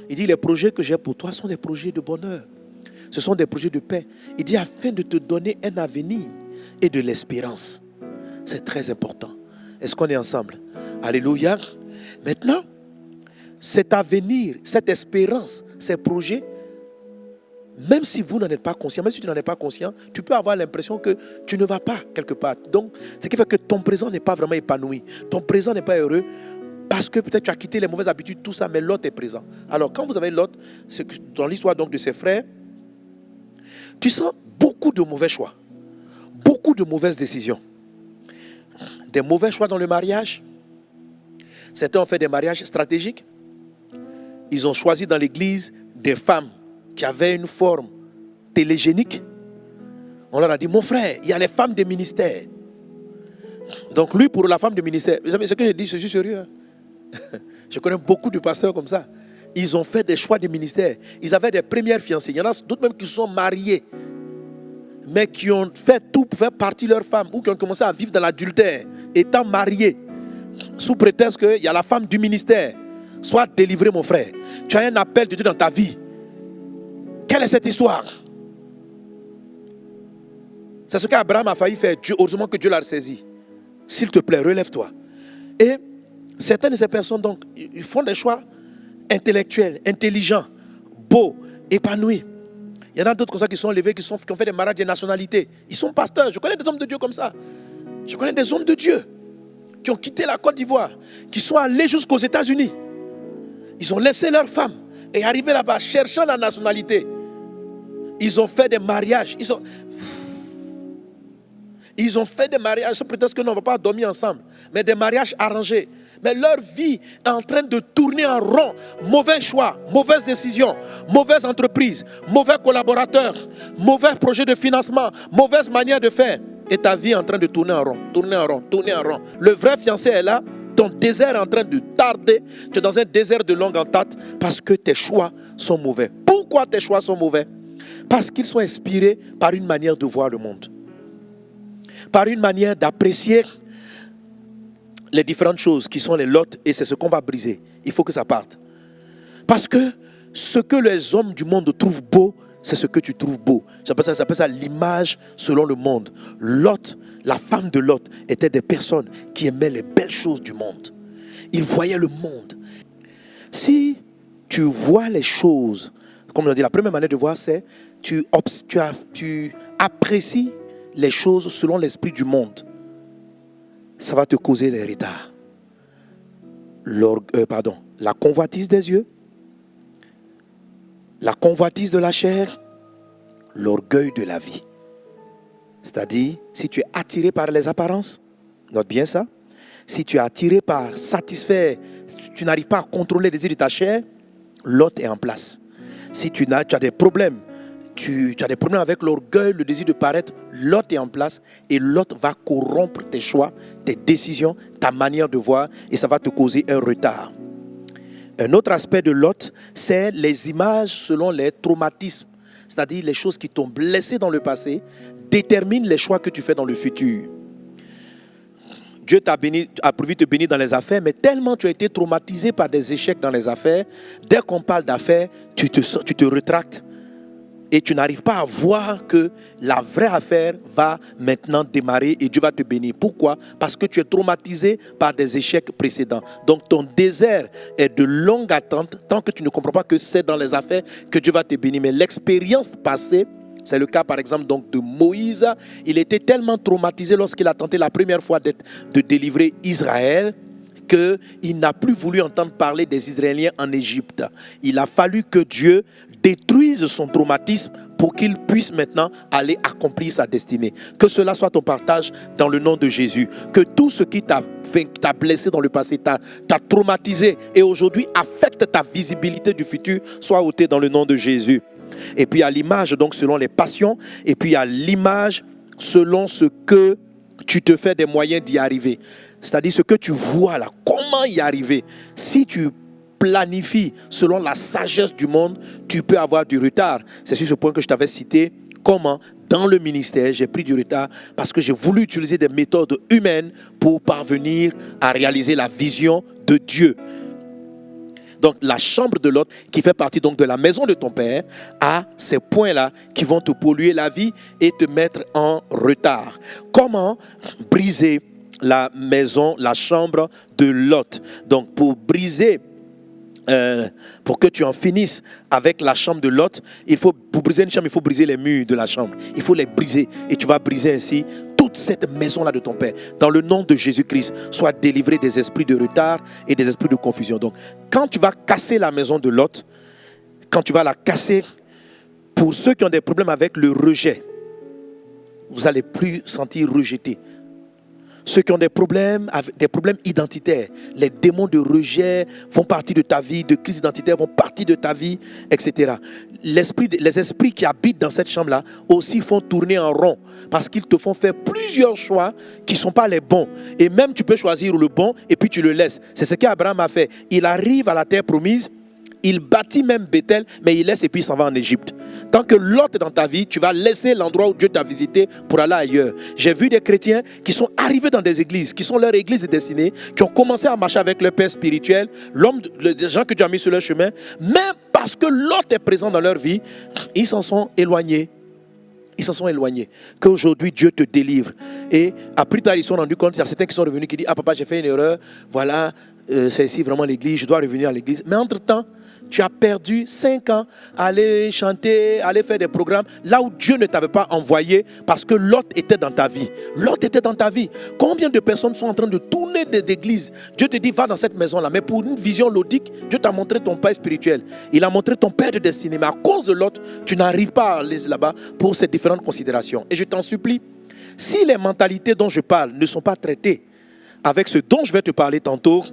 Il dit, les projets que j'ai pour toi sont des projets de bonheur. Ce sont des projets de paix. Il dit, afin de te donner un avenir et de l'espérance. C'est très important. Est-ce qu'on est ensemble? Alléluia. Maintenant, cet avenir, cette espérance, ces projets, même si vous n'en êtes pas conscient, même si tu n'en es pas conscient, tu peux avoir l'impression que tu ne vas pas quelque part. Donc, ce qui fait que ton présent n'est pas vraiment épanoui. Ton présent n'est pas heureux parce que peut-être tu as quitté les mauvaises habitudes, tout ça, mais l'autre est présent. Alors, quand vous avez l'autre, c'est que dans l'histoire donc de ses frères, tu sens beaucoup de mauvais choix, beaucoup de mauvaises décisions. Des mauvais choix dans le mariage. Certains ont fait des mariages stratégiques. Ils ont choisi dans l'église des femmes qui avaient une forme télégénique. On leur a dit, mon frère, il y a les femmes des ministères. Donc lui, pour la femme des ministères, vous savez ce que je dis, je suis sérieux. Hein? Je connais beaucoup de pasteurs comme ça. Ils ont fait des choix de ministère. Ils avaient des premières fiancées. Il y en a d'autres même qui se sont mariés, mais qui ont fait tout pour faire partie de leur femme, ou qui ont commencé à vivre dans l'adultère, étant mariés, sous prétexte qu'il y a la femme du ministère. Sois délivré, mon frère. Tu as un appel de Dieu dans ta vie. Quelle est cette histoire? C'est ce qu'Abraham a failli faire. Heureusement que Dieu l'a saisi. S'il te plaît, relève-toi. Et certaines de ces personnes, donc, ils font des choix intellectuels, intelligents, beaux, épanouis. Il y en a d'autres comme ça qui sont levés, qui ont fait des mariages de nationalité. Ils sont pasteurs. Je connais des hommes de Dieu comme ça. Je connais des hommes de Dieu qui ont quitté la Côte d'Ivoire, qui sont allés jusqu'aux États-Unis. Ils ont laissé leurs femmes et arrivé là-bas cherchant la nationalité. Ils ont fait des mariages. Ils ont fait des mariages, peut-être que nous ne va pas dormir ensemble, mais des mariages arrangés. Mais leur vie est en train de tourner en rond. Mauvais choix, mauvaises décisions, mauvaises entreprises, mauvais collaborateurs, mauvais projets de financement, mauvaise manière de faire. Et ta vie est en train de tourner en rond, tourner en rond, tourner en rond. Le vrai fiancé est là, ton désert est en train de tarder. Tu es dans un désert de longue haleine parce que tes choix sont mauvais. Pourquoi tes choix sont mauvais? Parce qu'ils sont inspirés par une manière de voir le monde, par une manière d'apprécier les différentes choses qui sont les lots, et c'est ce qu'on va briser. Il faut que ça parte. Parce que ce que les hommes du monde trouvent beau, c'est ce que tu trouves beau. J'appelle ça l'image selon le monde. Lot, la femme de Lot, était des personnes qui aimaient les belles choses du monde. Ils voyaient le monde. Si tu vois les choses, comme on dit, la première manière de voir, c'est tu apprécies les choses selon l'esprit du monde. Ça va te causer des retards. La convoitise des yeux, la convoitise de la chair, l'orgueil de la vie. C'est-à-dire, si tu es attiré par les apparences, note bien ça, si tu es attiré par satisfaire, tu n'arrives pas à contrôler les désirs de ta chair, l'autre est en place. Si tu as des problèmes, tu as des problèmes avec l'orgueil, le désir de paraître, l'autre est en place et l'autre va corrompre tes choix, tes décisions, ta manière de voir, et ça va te causer un retard. Un autre aspect de Lot, c'est les images selon les traumatismes, c'est-à-dire les choses qui t'ont blessé dans le passé, déterminent les choix que tu fais dans le futur. Dieu t'a béni, a prévu te bénir dans les affaires, mais tellement tu as été traumatisé par des échecs dans les affaires, dès qu'on parle d'affaires, tu te rétractes. Et tu n'arrives pas à voir que la vraie affaire va maintenant démarrer et Dieu va te bénir. Pourquoi? Parce que tu es traumatisé par des échecs précédents. Donc ton désert est de longue attente tant que tu ne comprends pas que c'est dans les affaires que Dieu va te bénir. Mais l'expérience passée, c'est le cas par exemple donc de Moïse. Il était tellement traumatisé lorsqu'il a tenté la première fois de délivrer Israël qu'il n'a plus voulu entendre parler des Israéliens en Égypte. Il a fallu que Dieu détruise son traumatisme pour qu'il puisse maintenant aller accomplir sa destinée. Que cela soit ton partage dans le nom de Jésus. Que tout ce qui t'a blessé dans le passé, t'a traumatisé et aujourd'hui affecte ta visibilité du futur, soit ôté dans le nom de Jésus. Et puis à l'image, donc selon les passions, et puis à l'image selon ce que tu te fais des moyens d'y arriver. C'est-à-dire ce que tu vois là, comment y arriver. Si tu planifies selon la sagesse du monde, tu peux avoir du retard. C'est sur ce point que je t'avais cité comment dans le ministère, j'ai pris du retard parce que j'ai voulu utiliser des méthodes humaines pour parvenir à réaliser la vision de Dieu. Donc la chambre de Lot, qui fait partie donc de la maison de ton père, a ces points-là qui vont te polluer la vie et te mettre en retard. Comment briser la maison, la chambre de Lot? Donc pour briser, pour que tu en finisses avec la chambre de Lot, pour briser une chambre, il faut briser les murs de la chambre. Il faut les briser et tu vas briser ainsi toute cette maison-là de ton père. Dans le nom de Jésus-Christ, sois délivré des esprits de retard et des esprits de confusion. Donc, quand tu vas casser la maison de Lot, quand tu vas la casser, pour ceux qui ont des problèmes avec le rejet, vous n'allez plus sentir rejeté. Ceux qui ont des problèmes identitaires, les démons de rejet font partie de ta vie, de crise identitaire font partie de ta vie, etc. Les esprits qui habitent dans cette chambre-là aussi font tourner en rond parce qu'ils te font faire plusieurs choix qui ne sont pas les bons. Et même tu peux choisir le bon et puis tu le laisses. C'est ce qu'Abraham a fait. Il arrive à la terre promise. Il bâtit même Bethel, mais il laisse et puis il s'en va en Égypte. Tant que Lot est dans ta vie, tu vas laisser l'endroit où Dieu t'a visité pour aller ailleurs. J'ai vu des chrétiens qui sont arrivés dans des églises, qui sont leur église destinée, qui ont commencé à marcher avec leur père spirituel, les gens que Dieu a mis sur leur chemin, mais parce que Lot est présent dans leur vie, ils s'en sont éloignés. Ils s'en sont éloignés. Qu'aujourd'hui Dieu te délivre. Et après tard, ils se sont rendus compte, il y a certains qui sont revenus qui disent: ah papa, j'ai fait une erreur, voilà, c'est ici vraiment l'église, je dois revenir à l'église. Mais entre-temps, tu as perdu 5 ans à aller chanter, à aller faire des programmes là où Dieu ne t'avait pas envoyé parce que Lot était dans ta vie. Lot était dans ta vie. Combien de personnes sont en train de tourner d'église? Dieu te dit: va dans cette maison-là. Mais pour une vision lodique, Dieu t'a montré ton père spirituel. Il a montré ton père de destinée. Mais à cause de Lot, tu n'arrives pas à aller là-bas pour ces différentes considérations. Et je t'en supplie, si les mentalités dont je parle ne sont pas traitées avec ce dont je vais te parler tantôt,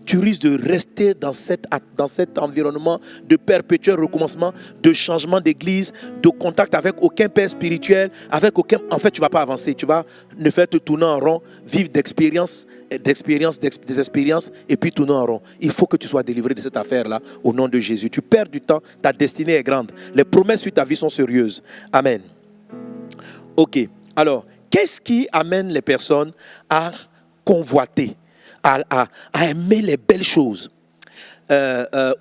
tu risques de rester dans cet environnement de perpétuel recommencement, de changement d'église, de contact avec aucun père spirituel, en fait, tu ne vas pas avancer. Tu vas ne faire te tourner en rond, vivre des expériences, et puis tourner en rond. Il faut que tu sois délivré de cette affaire-là au nom de Jésus. Tu perds du temps, ta destinée est grande. Les promesses sur ta vie sont sérieuses. Amen. Ok. Alors, qu'est-ce qui amène les personnes à convoiter, à aimer les belles choses,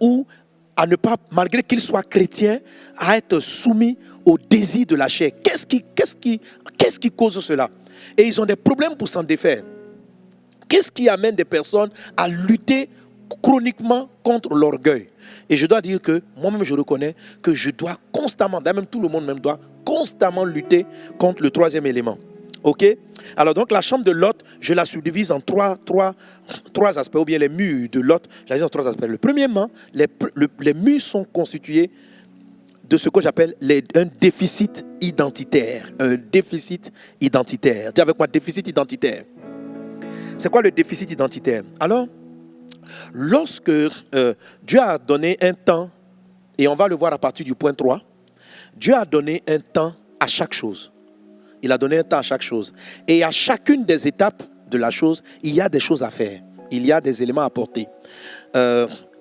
ou à ne pas, malgré qu'ils soient chrétiens, à être soumis au désir de la chair? Qu'est-ce qui cause cela? Et ils ont des problèmes pour s'en défaire. Qu'est-ce qui amène des personnes à lutter chroniquement contre l'orgueil? Et je dois dire que moi-même je reconnais que je dois constamment, même tout le monde même doit constamment lutter contre le troisième élément. Ok? Alors donc la chambre de Lot, je la subdivise en trois aspects, ou bien les murs de Lot, je la divise en 3 aspects. Le premièrement, les murs sont constitués de ce que j'appelle un déficit identitaire. Un déficit identitaire. Dis avec moi, déficit identitaire. C'est quoi le déficit identitaire? Alors, lorsque Dieu a donné un temps, et on va le voir à partir du point 3, Dieu a donné un temps à chaque chose. Il a donné un temps à chaque chose. Et à chacune des étapes de la chose, il y a des choses à faire. Il y a des éléments à apporter.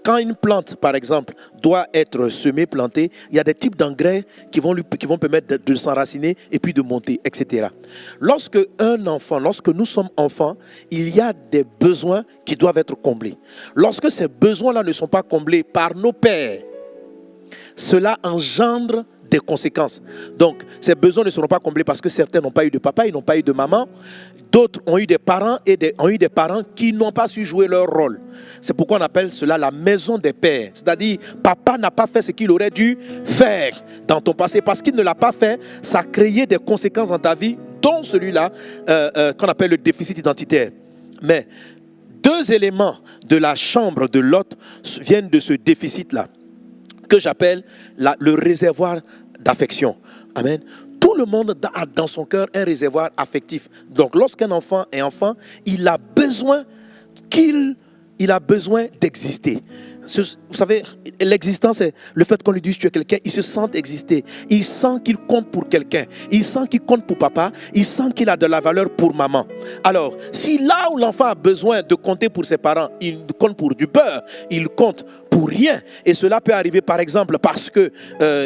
Quand une plante, par exemple, doit être semée, plantée, il y a des types d'engrais qui vont permettre de s'enraciner et puis de monter, etc. Lorsque nous sommes enfants, il y a des besoins qui doivent être comblés. Lorsque ces besoins-là ne sont pas comblés par nos pères, cela engendre des conséquences. Donc, ces besoins ne seront pas comblés parce que certains n'ont pas eu de papa, ils n'ont pas eu de maman. D'autres ont eu des parents ont eu des parents qui n'ont pas su jouer leur rôle. C'est pourquoi on appelle cela la maison des pères. C'est-à-dire, papa n'a pas fait ce qu'il aurait dû faire dans ton passé. Parce qu'il ne l'a pas fait, ça a créé des conséquences dans ta vie, dont celui-là qu'on appelle le déficit identitaire. Mais 2 éléments de la chambre de Lot viennent de ce déficit-là, que j'appelle le réservoir d'affection. Amen. Tout le monde a dans son cœur un réservoir affectif. Donc lorsqu'un enfant est enfant, il a besoin d'exister. Vous savez, l'existence, c'est le fait qu'on lui dise tu es quelqu'un, il se sent exister. Il sent qu'il compte pour quelqu'un. Il sent qu'il compte pour papa. Il sent qu'il a de la valeur pour maman. Alors, si là où l'enfant a besoin de compter pour ses parents, il compte pour du beurre, il compte pour rien. Et cela peut arriver par exemple parce que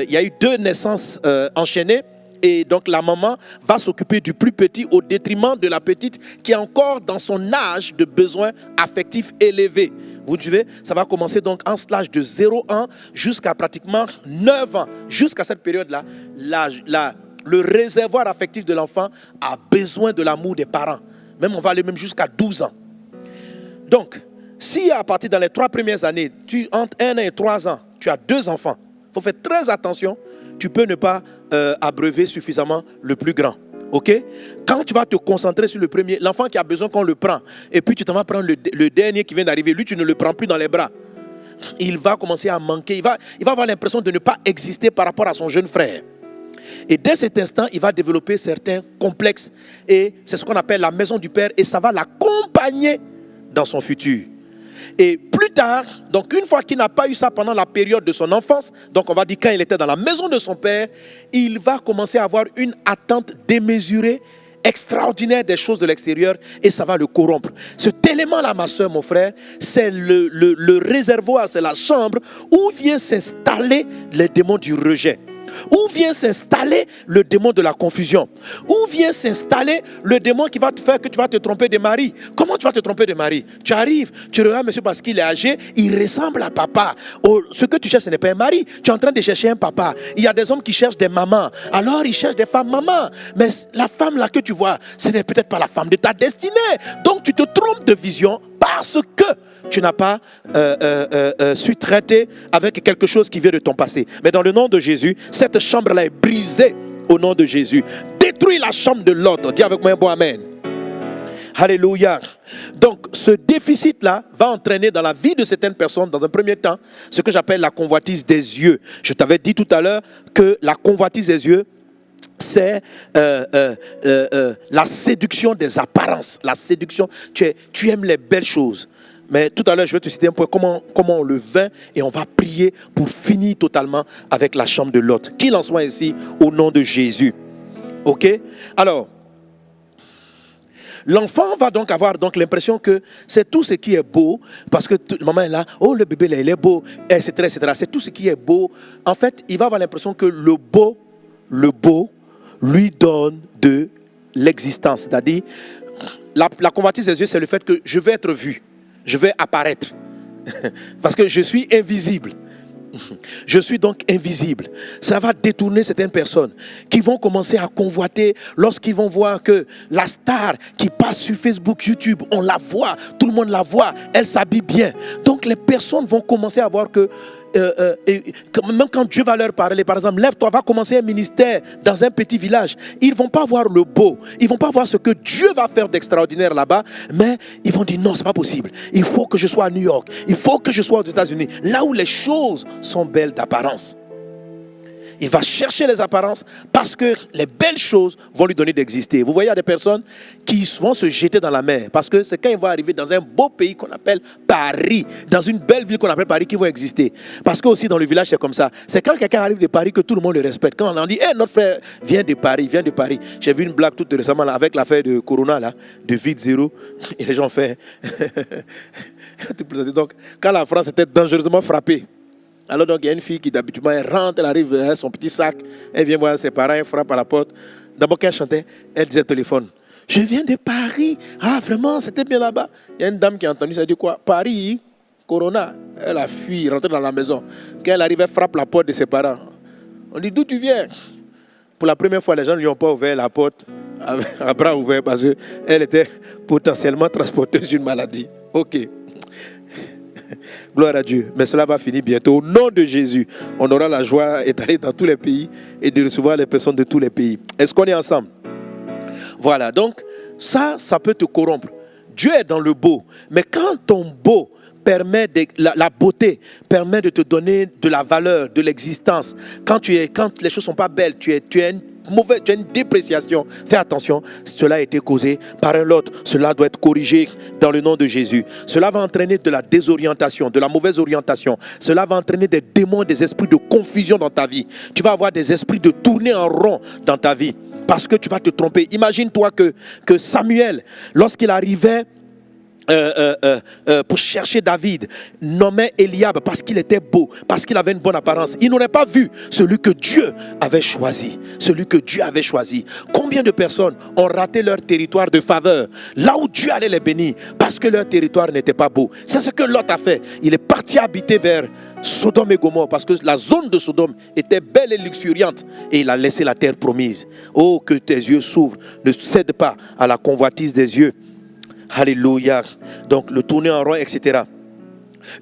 il y a eu 2 naissances enchaînées. Et donc la maman va s'occuper du plus petit au détriment de la petite qui est encore dans son âge de besoins affectifs élevés. Vous suivez? Ça va commencer donc en l'âge de 0-1 jusqu'à pratiquement 9 ans. Jusqu'à cette période-là, le réservoir affectif de l'enfant a besoin de l'amour des parents. Même on va aller même jusqu'à 12 ans. Donc, si à partir dans les 3 premières années, entre 1 an et 3 ans, tu as 2 enfants, il faut faire très attention, tu peux ne pas abreuver suffisamment le plus grand. Ok? Quand tu vas te concentrer sur le premier, l'enfant qui a besoin qu'on le prend, et puis tu t'en vas prendre le dernier qui vient d'arriver, lui tu ne le prends plus dans les bras. Il va commencer à manquer, il va avoir l'impression de ne pas exister par rapport à son jeune frère. Et dès cet instant, il va développer certains complexes. Et c'est ce qu'on appelle la maison du père. Et ça va l'accompagner dans son futur. Et plus tard, donc une fois qu'il n'a pas eu ça pendant la période de son enfance, donc on va dire quand il était dans la maison de son père, il va commencer à avoir une attente démesurée, extraordinaire des choses de l'extérieur, et ça va le corrompre. Cet élément-là, ma soeur, mon frère, c'est le réservoir, c'est la chambre où vient s'installer les démons du rejet. Où vient s'installer le démon de la confusion? Où vient s'installer le démon qui va te faire que tu vas te tromper de mari? Comment tu vas te tromper de mari? Tu arrives, tu regardes monsieur parce qu'il est âgé, il ressemble à papa. Oh, ce que tu cherches, ce n'est pas un mari. Tu es en train de chercher un papa. Il y a des hommes qui cherchent des mamans. Alors ils cherchent des femmes mamans. Mais la femme là que tu vois, ce n'est peut-être pas la femme de ta destinée. Donc tu te trompes de vision parce que tu n'as pas su traiter avec quelque chose qui vient de ton passé. Mais dans le nom de Jésus, cette chambre-là est brisée au nom de Jésus. Détruis la chambre de l'autre. Dis avec moi un bon amen. Alléluia. Donc ce déficit-là va entraîner dans la vie de certaines personnes, dans un premier temps, ce que j'appelle la convoitise des yeux. Je t'avais dit tout à l'heure que la convoitise des yeux, c'est la séduction des apparences. La séduction, tu aimes les belles choses. Mais tout à l'heure, je vais te citer un point, comment on le vainc, et on va prier pour finir totalement avec la chambre de l'autre. Qu'il en soit ainsi au nom de Jésus. Ok? Alors, l'enfant va donc avoir l'impression que c'est tout ce qui est beau, parce que maman est là, oh le bébé là, il est beau, etc., etc. C'est tout ce qui est beau. En fait, il va avoir l'impression que le beau lui donne de l'existence. C'est-à-dire, la convoitise des yeux, c'est le fait que je vais être vu. Je vais apparaître parce que je suis invisible. Je suis donc invisible. Ça va détourner certaines personnes qui vont commencer à convoiter lorsqu'ils vont voir que la star qui passe sur Facebook, YouTube, on la voit, tout le monde la voit, elle s'habille bien. Donc les personnes vont commencer à voir que même quand Dieu va leur parler, par exemple, lève-toi, va commencer un ministère dans un petit village. Ils ne vont pas voir le beau, ils ne vont pas voir ce que Dieu va faire d'extraordinaire là-bas, mais ils vont dire non, ce n'est pas possible. Il faut que je sois à New York, il faut que je sois aux États-Unis, là où les choses sont belles d'apparence. Il va chercher les apparences parce que les belles choses vont lui donner d'exister. Vous voyez, il y a des personnes qui vont se jeter dans la mer parce que c'est quand ils vont arriver dans un beau pays qu'on appelle Paris, dans une belle ville qu'on appelle Paris, qui vont exister. Parce que aussi dans le village, c'est comme ça. C'est quand quelqu'un arrive de Paris que tout le monde le respecte. Quand on en dit, hey, notre frère vient de Paris, vient de Paris. J'ai vu une blague toute récemment là, avec l'affaire de Corona, là, de vide zéro. Et les gens font... Donc, quand la France était dangereusement frappée, alors donc il y a une fille qui d'habitude elle rentre, elle arrive avec son petit sac, elle vient voir ses parents, elle frappe à la porte. D'abord qu'elle chantait, elle disait au téléphone, je viens de Paris, ah vraiment c'était bien là-bas. Il y a une dame qui a entendu, ça, elle dit quoi, Paris, Corona. Elle a fui, rentrée dans la maison. Quand elle arrive, elle frappe la porte de ses parents. On dit d'où tu viens? Pour la première fois, les gens ne lui ont pas ouvert la porte à bras ouverts parce qu'elle était potentiellement transporteuse d'une maladie. Ok. Gloire à Dieu. Mais cela va finir bientôt. Au nom de Jésus, on aura la joie d'aller dans tous les pays et de recevoir les personnes de tous les pays. Est-ce qu'on est ensemble? Voilà. Donc, ça peut te corrompre. Dieu est dans le beau. Mais quand ton beau permet la beauté permet de te donner de la valeur, de l'existence. Quand les choses sont pas belles, tu as une dépréciation. Fais attention, cela a été causé par un autre. Cela doit être corrigé dans le nom de Jésus. Cela va entraîner de la désorientation, de la mauvaise orientation. Cela va entraîner des démons, des esprits de confusion dans ta vie. Tu vas avoir des esprits de tourner en rond dans ta vie parce que tu vas te tromper. Imagine-toi que Samuel, lorsqu'il arrivait pour chercher David, nommait Eliab parce qu'il était beau, parce qu'il avait une bonne apparence. Ils n'auraient pas vu celui que Dieu avait choisi. Celui que Dieu avait choisi. Combien de personnes ont raté leur territoire de faveur, là où Dieu allait les bénir, parce que leur territoire n'était pas beau. C'est ce que Lot a fait. Il est parti habiter vers Sodome et Gomorrhe parce que la zone de Sodome était belle et luxuriante et il a laissé la terre promise. Oh, que tes yeux s'ouvrent, ne cède pas à la convoitise des yeux. Alléluia. Donc le tourner en rond, etc.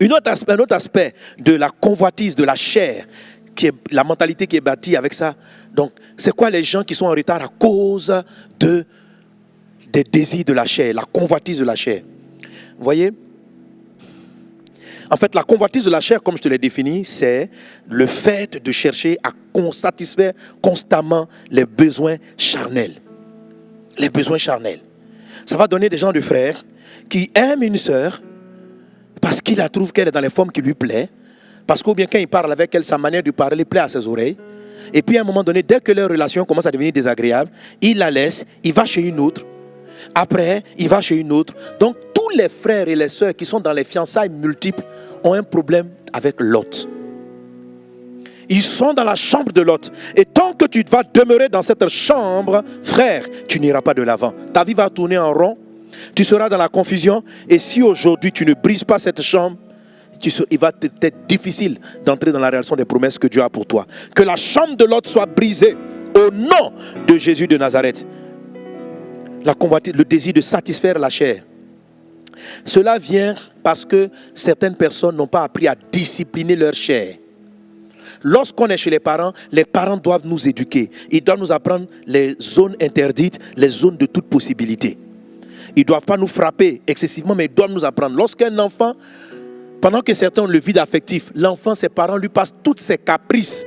Un autre aspect de la convoitise de la chair, qui est la mentalité qui est bâtie avec ça. Donc c'est quoi les gens qui sont en retard à cause des désirs de la chair, la convoitise de la chair. Vous voyez? En fait, la convoitise de la chair, comme je te l'ai défini, c'est le fait de chercher à satisfaire constamment les besoins charnels. Les besoins charnels. Ça va donner des gens de frères qui aiment une sœur parce qu'il la trouve qu'elle est dans les formes qui lui plaisent, parce qu'au bien quand il parle avec elle, sa manière de parler plaît à ses oreilles. Et puis à un moment donné, dès que leur relation commence à devenir désagréable, il la laisse, il va chez une autre. Après, il va chez une autre. Donc tous les frères et les sœurs qui sont dans les fiançailles multiples ont un problème avec Lot. Ils sont dans la chambre de Lot. Et tant que tu vas demeurer dans cette chambre, frère, tu n'iras pas de l'avant. Ta vie va tourner en rond. Tu seras dans la confusion. Et si aujourd'hui tu ne brises pas cette chambre, il va être difficile d'entrer dans la réalisation des promesses que Dieu a pour toi. Que la chambre de Lot soit brisée au nom de Jésus de Nazareth. La convoitise, le désir de satisfaire la chair. Cela vient parce que certaines personnes n'ont pas appris à discipliner leur chair. Lorsqu'on est chez les parents doivent nous éduquer. Ils doivent nous apprendre les zones interdites, les zones de toute possibilité. Ils ne doivent pas nous frapper excessivement, mais ils doivent nous apprendre. Lorsqu'un enfant, pendant que certains ont le vide affectif, l'enfant, ses parents lui passent toutes ses caprices.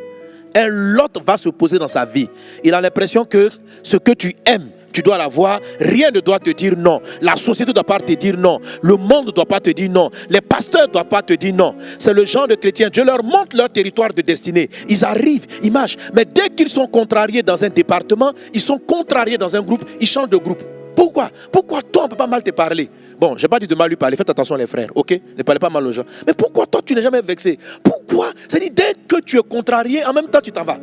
Et l'autre va se poser dans sa vie. Il a l'impression que ce que tu aimes, tu dois l'avoir. Rien ne doit te dire non. La société ne doit pas te dire non. Le monde ne doit pas te dire non. Les pasteurs ne doivent pas te dire non. C'est le genre de chrétiens. Dieu leur montre leur territoire de destinée. Ils arrivent, ils marchent. Mais dès qu'ils sont contrariés dans un département, ils sont contrariés dans un groupe, ils changent de groupe. Pourquoi? Pourquoi toi, on ne peut pas mal te parler? Bon, je n'ai pas dit de mal lui parler. Faites attention les frères, ok? Ne parlez pas mal aux gens. Mais pourquoi toi, tu n'es jamais vexé? Pourquoi? C'est-à-dire, dès que tu es contrarié, en même temps, tu t'en vas.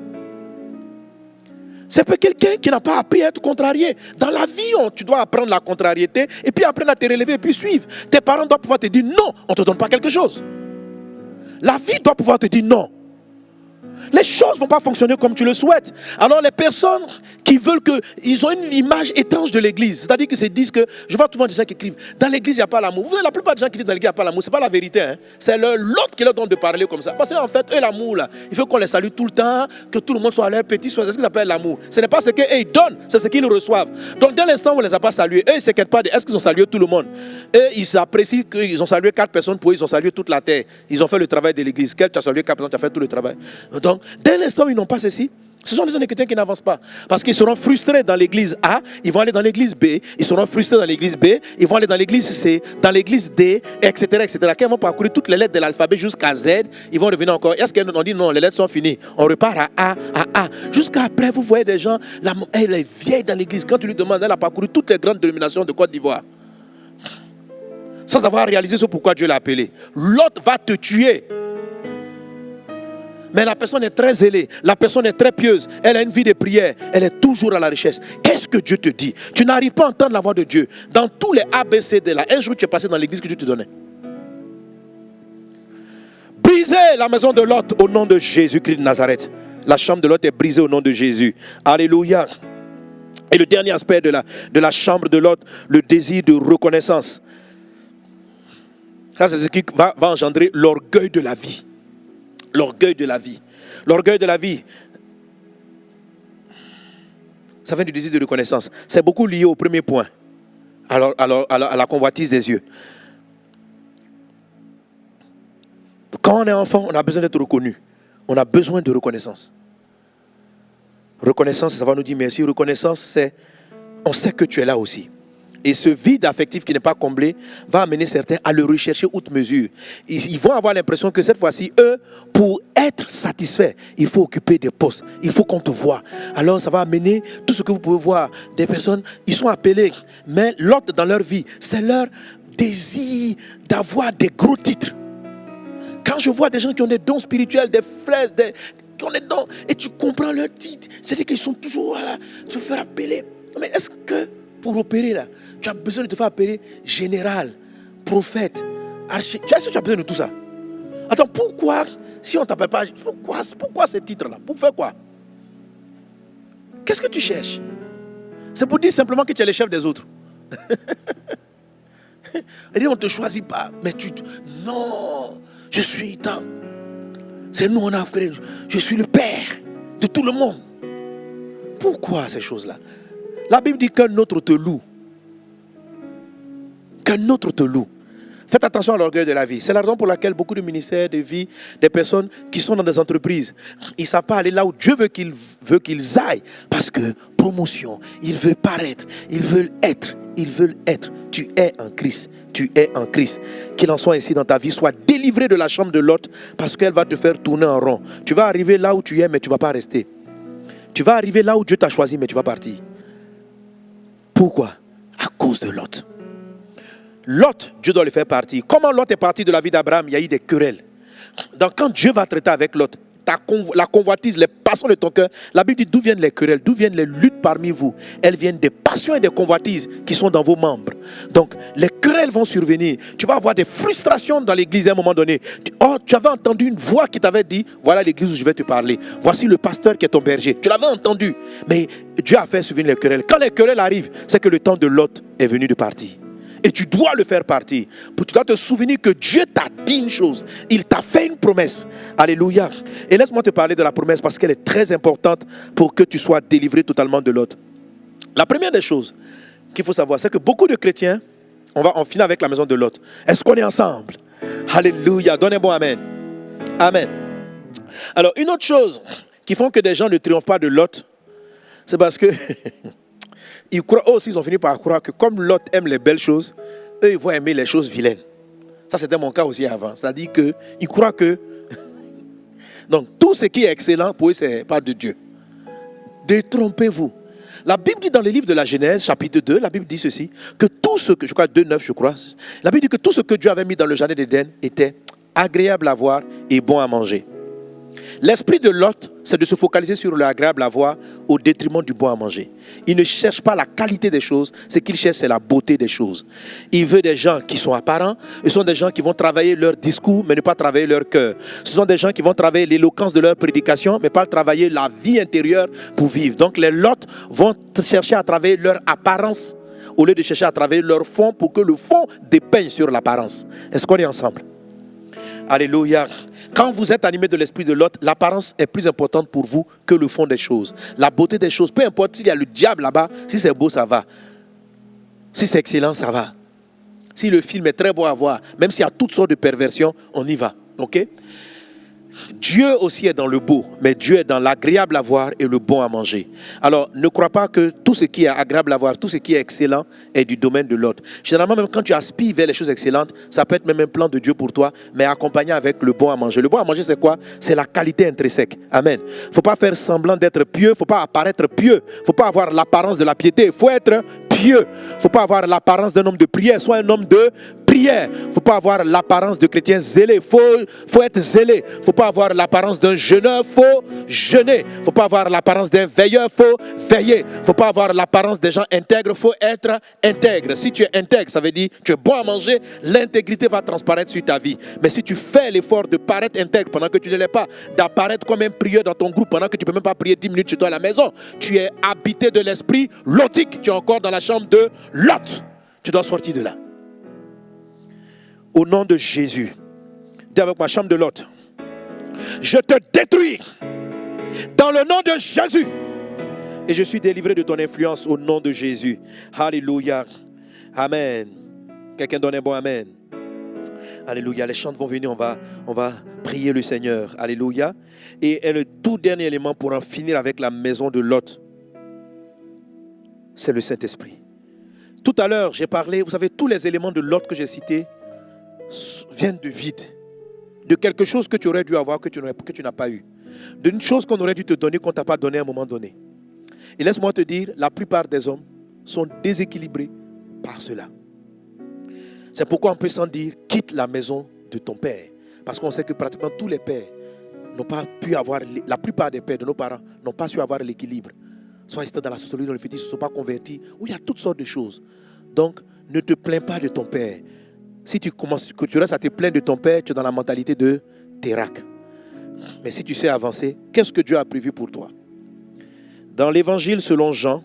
C'est pas quelqu'un qui n'a pas appris à être contrarié. Dans la vie, tu dois apprendre la contrariété et puis apprendre à te relever et puis suivre. Tes parents doivent pouvoir te dire non, on ne te donne pas quelque chose. La vie doit pouvoir te dire non. Les choses ne vont pas fonctionner comme tu le souhaites. Alors les personnes qui veulent que... Ils ont une image étrange de l'église. C'est-à-dire qu'ils se disent que... Je vois souvent des gens qui écrivent, dans l'église, il n'y a pas l'amour. Vous voyez, la plupart des gens qui disent dans l'église, il n'y a pas l'amour. Ce n'est pas la vérité. Hein. C'est l'autre qui leur donne de parler comme ça. Parce qu'en fait, eux, l'amour, là, il faut qu'on les salue tout le temps, que tout le monde soit à leur petit soin. C'est ce qu'ils appellent l'amour. Ce n'est pas ce qu'ils donnent, c'est ce qu'ils reçoivent. Donc dès l'instant où on ne les a pas salués, eux, ils ne s'inquiètent pas de est-ce qu'ils ont salué tout le monde. Eux, ils s'apprécient qu'ils ont salué 4 personnes pour eux, ils ont salué toute la terre. Ils ont fait le travail de l'église. Tu as salué 4 personnes, tu as fait tout le travail. Donc, dès l'instant où ils n'ont pas ceci, ce sont des gens chrétiens qui n'avancent pas. Parce qu'ils seront frustrés dans l'église A, ils vont aller dans l'église B, ils seront frustrés dans l'église B, ils vont aller dans l'église C, dans l'église D, etc. etc. Quand ils vont parcourir toutes les lettres de l'alphabet jusqu'à Z, ils vont revenir encore. Est-ce qu'on dit non, les lettres sont finies? On repart à A. Jusqu'à après, vous voyez des gens, elle est vieille dans l'église. Quand tu lui demandes, elle a parcouru toutes les grandes dénominations de Côte d'Ivoire. Sans avoir réalisé ce pourquoi Dieu l'a appelé. L'autre va te tuer. Mais la personne est très zélée, la personne est très pieuse, elle a une vie de prière, elle est toujours à la richesse. Qu'est-ce que Dieu te dit? Tu n'arrives pas à entendre la voix de Dieu. Dans tous les ABCD là, un jour tu es passé dans l'église que Dieu te donnait. Brisez la maison de Lot au nom de Jésus-Christ de Nazareth. La chambre de Lot est brisée au nom de Jésus. Alléluia. Et le dernier aspect de la chambre de Lot, le désir de reconnaissance. Ça, c'est ce qui va engendrer l'orgueil de la vie. L'orgueil de la vie. L'orgueil de la vie, ça vient du désir de reconnaissance. C'est beaucoup lié au premier point, à la convoitise des yeux. Quand on est enfant, on a besoin d'être reconnu. On a besoin de reconnaissance. Reconnaissance, ça va nous dire merci. Reconnaissance, c'est on sait que tu es là aussi. Et ce vide affectif qui n'est pas comblé va amener certains à le rechercher outre mesure. Ils vont avoir l'impression que cette fois-ci, eux, pour être satisfaits, il faut occuper des postes. Il faut qu'on te voie. Alors ça va amener tout ce que vous pouvez voir. Des personnes, ils sont appelés, mais l'autre dans leur vie, c'est leur désir d'avoir des gros titres. Quand je vois des gens qui ont des dons spirituels, des frères, qui ont des dons, et tu comprends leur titre, c'est-à-dire qu'ils sont toujours là, tu veux faire appeler. Mais est-ce que pour opérer là, tu as besoin de te faire appeler général, prophète, architecte? Est-ce que tu as besoin de tout ça? Attends, pourquoi, si on ne t'appelle pas, pourquoi ces titres-là? Pour faire quoi? Qu'est-ce que tu cherches? C'est pour dire simplement que tu es le chef des autres. Et on ne te choisit pas, mais non, je suis dans. C'est nous, on a fait. Je suis le père de tout le monde. Pourquoi ces choses-là? La Bible dit qu'un autre te loue. Qu'un autre te loue. Faites attention à l'orgueil de la vie. C'est la raison pour laquelle beaucoup de ministères de vie, des personnes qui sont dans des entreprises, ils ne savent pas aller là où Dieu veut qu'ils aillent. Parce que promotion, ils veulent paraître, ils veulent être. Tu es en Christ. Tu es en Christ. Qu'il en soit ainsi dans ta vie. Sois délivré de la chambre de Lot parce qu'elle va te faire tourner en rond. Tu vas arriver là où tu es, mais tu ne vas pas rester. Tu vas arriver là où Dieu t'a choisi, mais tu vas partir. Pourquoi? À cause de Lot. Lot, Dieu doit le faire partir. Comment Lot est parti de la vie d'Abraham? Il y a eu des querelles. Donc quand Dieu va traiter avec Lot, la convoitise, les passions de ton cœur, la Bible dit d'où viennent les querelles, d'où viennent les luttes parmi vous? Elles viennent des passions et des convoitises qui sont dans vos membres. Donc les querelles vont survenir. Tu vas avoir des frustrations dans l'église à un moment donné. Tu avais entendu une voix qui t'avait dit, voilà l'église où je vais te parler. Voici le pasteur qui est ton berger. Tu l'avais entendu. Mais Dieu a fait survenir les querelles. Quand les querelles arrivent, c'est que le temps de Lot est venu de partir. Et tu dois le faire partir. Tu dois te souvenir que Dieu t'a dit une chose. Il t'a fait une promesse. Alléluia. Et laisse-moi te parler de la promesse parce qu'elle est très importante pour que tu sois délivré totalement de Lot. La première des choses qu'il faut savoir, c'est que beaucoup de chrétiens, on finit avec la maison de Lot. Est-ce qu'on est ensemble? Alléluia. Donnez un bon amen. Amen. Alors, une autre chose qui font que des gens ne triomphent pas de Lot, c'est parce que ils croient aussi, ils ont fini par croire que comme Lot aime les belles choses, eux, ils vont aimer les choses vilaines. Ça, c'était mon cas aussi avant. C'est-à-dire qu'ils croient que... Donc, tout ce qui est excellent, pour eux, ce n'est pas de Dieu. Détrompez-vous. La Bible dit dans le livre de la Genèse, chapitre 2, la Bible dit ceci, que tout ce que, je crois 2,9, je crois, la Bible dit que tout ce que Dieu avait mis dans le jardin d'Éden était agréable à voir et bon à manger. L'esprit de Lot, c'est de se focaliser sur l'agréable à voir au détriment du bon à manger. Il ne cherche pas la qualité des choses, ce qu'il cherche, c'est la beauté des choses. Il veut des gens qui sont apparents, ce sont des gens qui vont travailler leur discours, mais ne pas travailler leur cœur. Ce sont des gens qui vont travailler l'éloquence de leur prédication, mais pas travailler la vie intérieure pour vivre. Donc les Lot vont chercher à travailler leur apparence, au lieu de chercher à travailler leur fond, pour que le fond dépeigne sur l'apparence. Est-ce qu'on est ensemble? Alléluia. Quand vous êtes animé de l'esprit de Lot, l'apparence est plus importante pour vous que le fond des choses. La beauté des choses, peu importe s'il y a le diable là-bas, si c'est beau, ça va. Si c'est excellent, ça va. Si le film est très beau à voir, même s'il y a toutes sortes de perversions, on y va. Ok? Dieu aussi est dans le beau, mais Dieu est dans l'agréable à voir et le bon à manger. Alors, ne crois pas que tout ce qui est agréable à voir, tout ce qui est excellent est du domaine de l'autre. Généralement, même quand tu aspires vers les choses excellentes, ça peut être même un plan de Dieu pour toi, mais accompagné avec le bon à manger. Le bon à manger, c'est quoi? C'est la qualité intrinsèque. Amen. Il ne faut pas faire semblant d'être pieux, il ne faut pas apparaître pieux, il ne faut pas avoir l'apparence de la piété, il faut être pieux. Il ne faut pas avoir l'apparence d'un homme de prière, soit un homme de prière. Il ne faut pas avoir l'apparence de chrétien zélé, il faut être zélé. Il ne faut pas avoir l'apparence d'un jeûneur, il faut jeûner. Il ne faut pas avoir l'apparence d'un veilleur, il faut veiller. Il ne faut pas avoir l'apparence des gens intègres, il faut être intègre. Si tu es intègre, ça veut dire que tu es bon à manger, l'intégrité va transparaître sur ta vie. Mais si tu fais l'effort de paraître intègre pendant que tu ne l'es pas, d'apparaître comme un prieur dans ton groupe pendant que tu ne peux même pas prier 10 minutes chez toi à la maison, tu es habité de l'esprit lotique, tu es encore dans la chambre de Lot. Tu dois sortir de là. Au nom de Jésus, dis avec ma chambre de Lot, je te détruis dans le nom de Jésus et je suis délivré de ton influence au nom de Jésus. Alléluia. Amen. Quelqu'un donne un bon amen. Alléluia. Les chants vont venir, on va prier le Seigneur. Alléluia. Et le tout dernier élément pour en finir avec la maison de Lot, c'est le Saint-Esprit. Tout à l'heure, j'ai parlé, vous savez, tous les éléments de Lot que j'ai cités viennent de vide, de quelque chose que tu aurais dû avoir, que tu n'as pas eu, d'une chose qu'on aurait dû te donner, qu'on ne t'a pas donné à un moment donné. Et laisse-moi te dire, la plupart des hommes sont déséquilibrés par cela. C'est pourquoi on peut sans dire, quitte la maison de ton père. Parce qu'on sait que pratiquement tous les pères n'ont pas pu avoir, la plupart des pères de nos parents n'ont pas su avoir l'équilibre. Soit ils étaient dans la sociologie, dans le fétiche, ils ne se sont pas convertis, où il y a toutes sortes de choses. Donc, ne te plains pas de ton père. Si tu restes à te plaindre de ton père, tu es dans la mentalité de Térac. Mais si tu sais avancer, qu'est-ce que Dieu a prévu pour toi? Dans l'évangile selon Jean,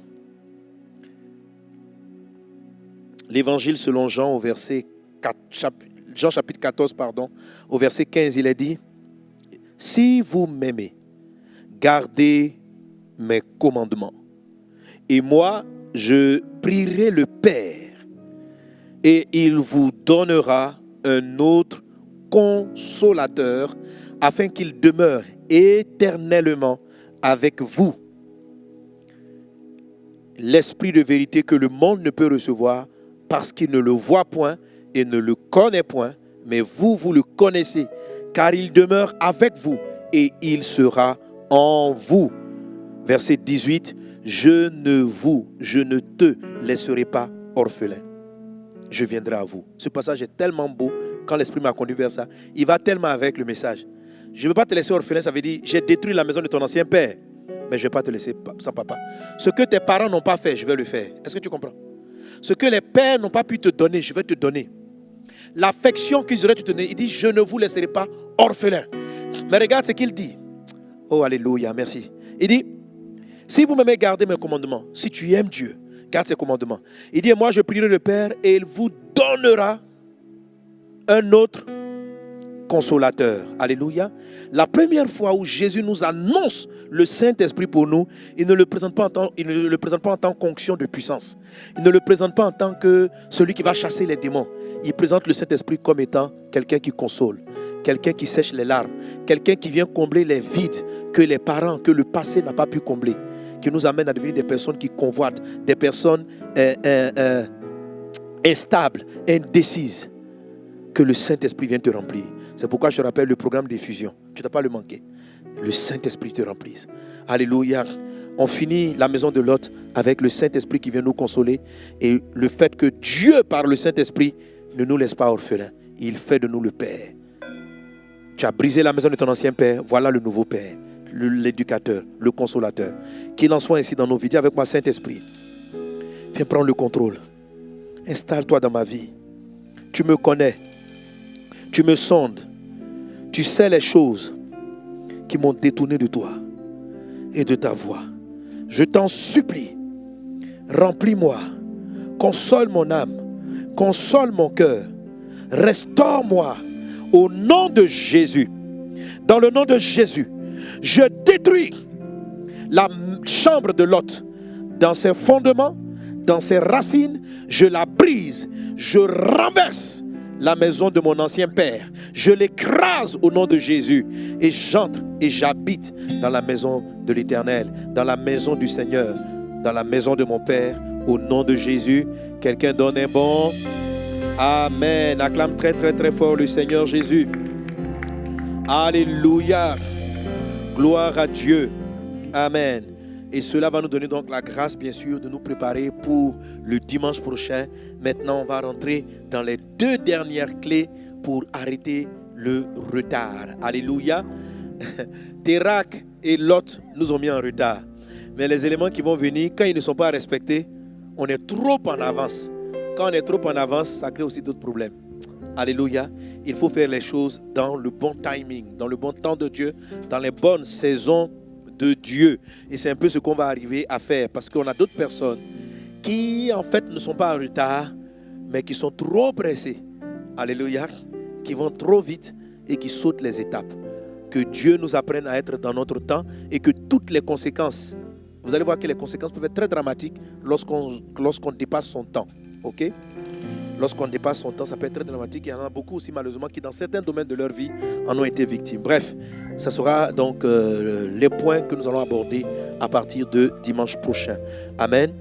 au verset 4, Jean chapitre 14, au verset 15, il est dit, si vous m'aimez, gardez mes commandements. Et moi, je prierai le Père, et il vous donnera un autre consolateur, afin qu'il demeure éternellement avec vous. L'esprit de vérité que le monde ne peut recevoir, parce qu'il ne le voit point et ne le connaît point, mais vous, vous le connaissez, car il demeure avec vous et il sera en vous. Verset 18, je ne te laisserai pas orphelin. Je viendrai à vous. Ce passage est tellement beau, quand l'Esprit m'a conduit vers ça, il va tellement avec le message. Je ne veux pas te laisser orphelin, ça veut dire, j'ai détruit la maison de ton ancien père, mais je ne vais pas te laisser sans papa. Ce que tes parents n'ont pas fait, je vais le faire. Est-ce que tu comprends? Ce que les pères n'ont pas pu te donner, je vais te donner. L'affection qu'ils auraient te donner, il dit, je ne vous laisserai pas orphelin. Mais regarde ce qu'il dit. Oh, alléluia, merci. Il dit, si vous m'aimez, gardez mes commandements. Si tu aimes Dieu, garde ses commandements. Il dit, moi je prierai le Père et il vous donnera un autre consolateur. Alléluia. La première fois où Jésus nous annonce le Saint-Esprit pour nous, il ne le présente pas en tant qu'onction de puissance. Il ne le présente pas en tant que celui qui va chasser les démons. Il présente le Saint-Esprit comme étant quelqu'un qui console, quelqu'un qui sèche les larmes, quelqu'un qui vient combler les vides que les parents, que le passé n'a pas pu combler, qui nous amène à devenir des personnes qui convoitent, des personnes instables, indécises. Que le Saint-Esprit vienne te remplir. C'est pourquoi je te rappelle le programme d'effusion. Tu ne dois pas le manquer. Le Saint-Esprit te remplisse. Alléluia. On finit la maison de Lot avec le Saint-Esprit qui vient nous consoler. Et le fait que Dieu, par le Saint-Esprit, ne nous laisse pas orphelins. Il fait de nous le Père. Tu as brisé la maison de ton ancien Père. Voilà le nouveau Père. L'éducateur, le consolateur. Qu'il en soit ainsi dans nos vies. Dis avec moi, Saint-Esprit, viens prendre le contrôle. Installe-toi dans ma vie. Tu me connais. Tu me sondes, tu sais les choses qui m'ont détourné de toi et de ta voix. Je t'en supplie, remplis-moi, console mon âme, console mon cœur, restaure-moi au nom de Jésus. Dans le nom de Jésus, je détruis la chambre de Lot dans ses fondements, dans ses racines, je la brise, je renverse la maison de mon ancien père. Je l'écrase au nom de Jésus et j'entre et j'habite dans la maison de l'Éternel, dans la maison du Seigneur, dans la maison de mon Père, au nom de Jésus. Quelqu'un donne un bon Amen. Acclame très très très fort le Seigneur Jésus. Alléluia. Gloire à Dieu. Amen. Et cela va nous donner donc la grâce, bien sûr, de nous préparer pour le dimanche prochain. Maintenant, on va rentrer dans les 2 dernières clés pour arrêter le retard. Alléluia. Térac et Lot nous ont mis en retard. Mais les éléments qui vont venir, quand ils ne sont pas respectés, on est trop en avance. Quand on est trop en avance, ça crée aussi d'autres problèmes. Alléluia. Il faut faire les choses dans le bon timing, dans le bon temps de Dieu, dans les bonnes saisons de Dieu. Et c'est un peu ce qu'on va arriver à faire, parce qu'on a d'autres personnes qui en fait ne sont pas en retard, mais qui sont trop pressées. Alléluia. Qui vont trop vite et qui sautent les étapes. Que Dieu nous apprenne à être dans notre temps et que toutes les conséquences, vous allez voir que les conséquences peuvent être très dramatiques lorsqu'on dépasse son temps. Ok? Lorsqu'on dépasse son temps, ça peut être très dramatique. Il y en a beaucoup aussi malheureusement qui dans certains domaines de leur vie en ont été victimes. Bref, ça sera donc les points que nous allons aborder à partir de dimanche prochain. Amen.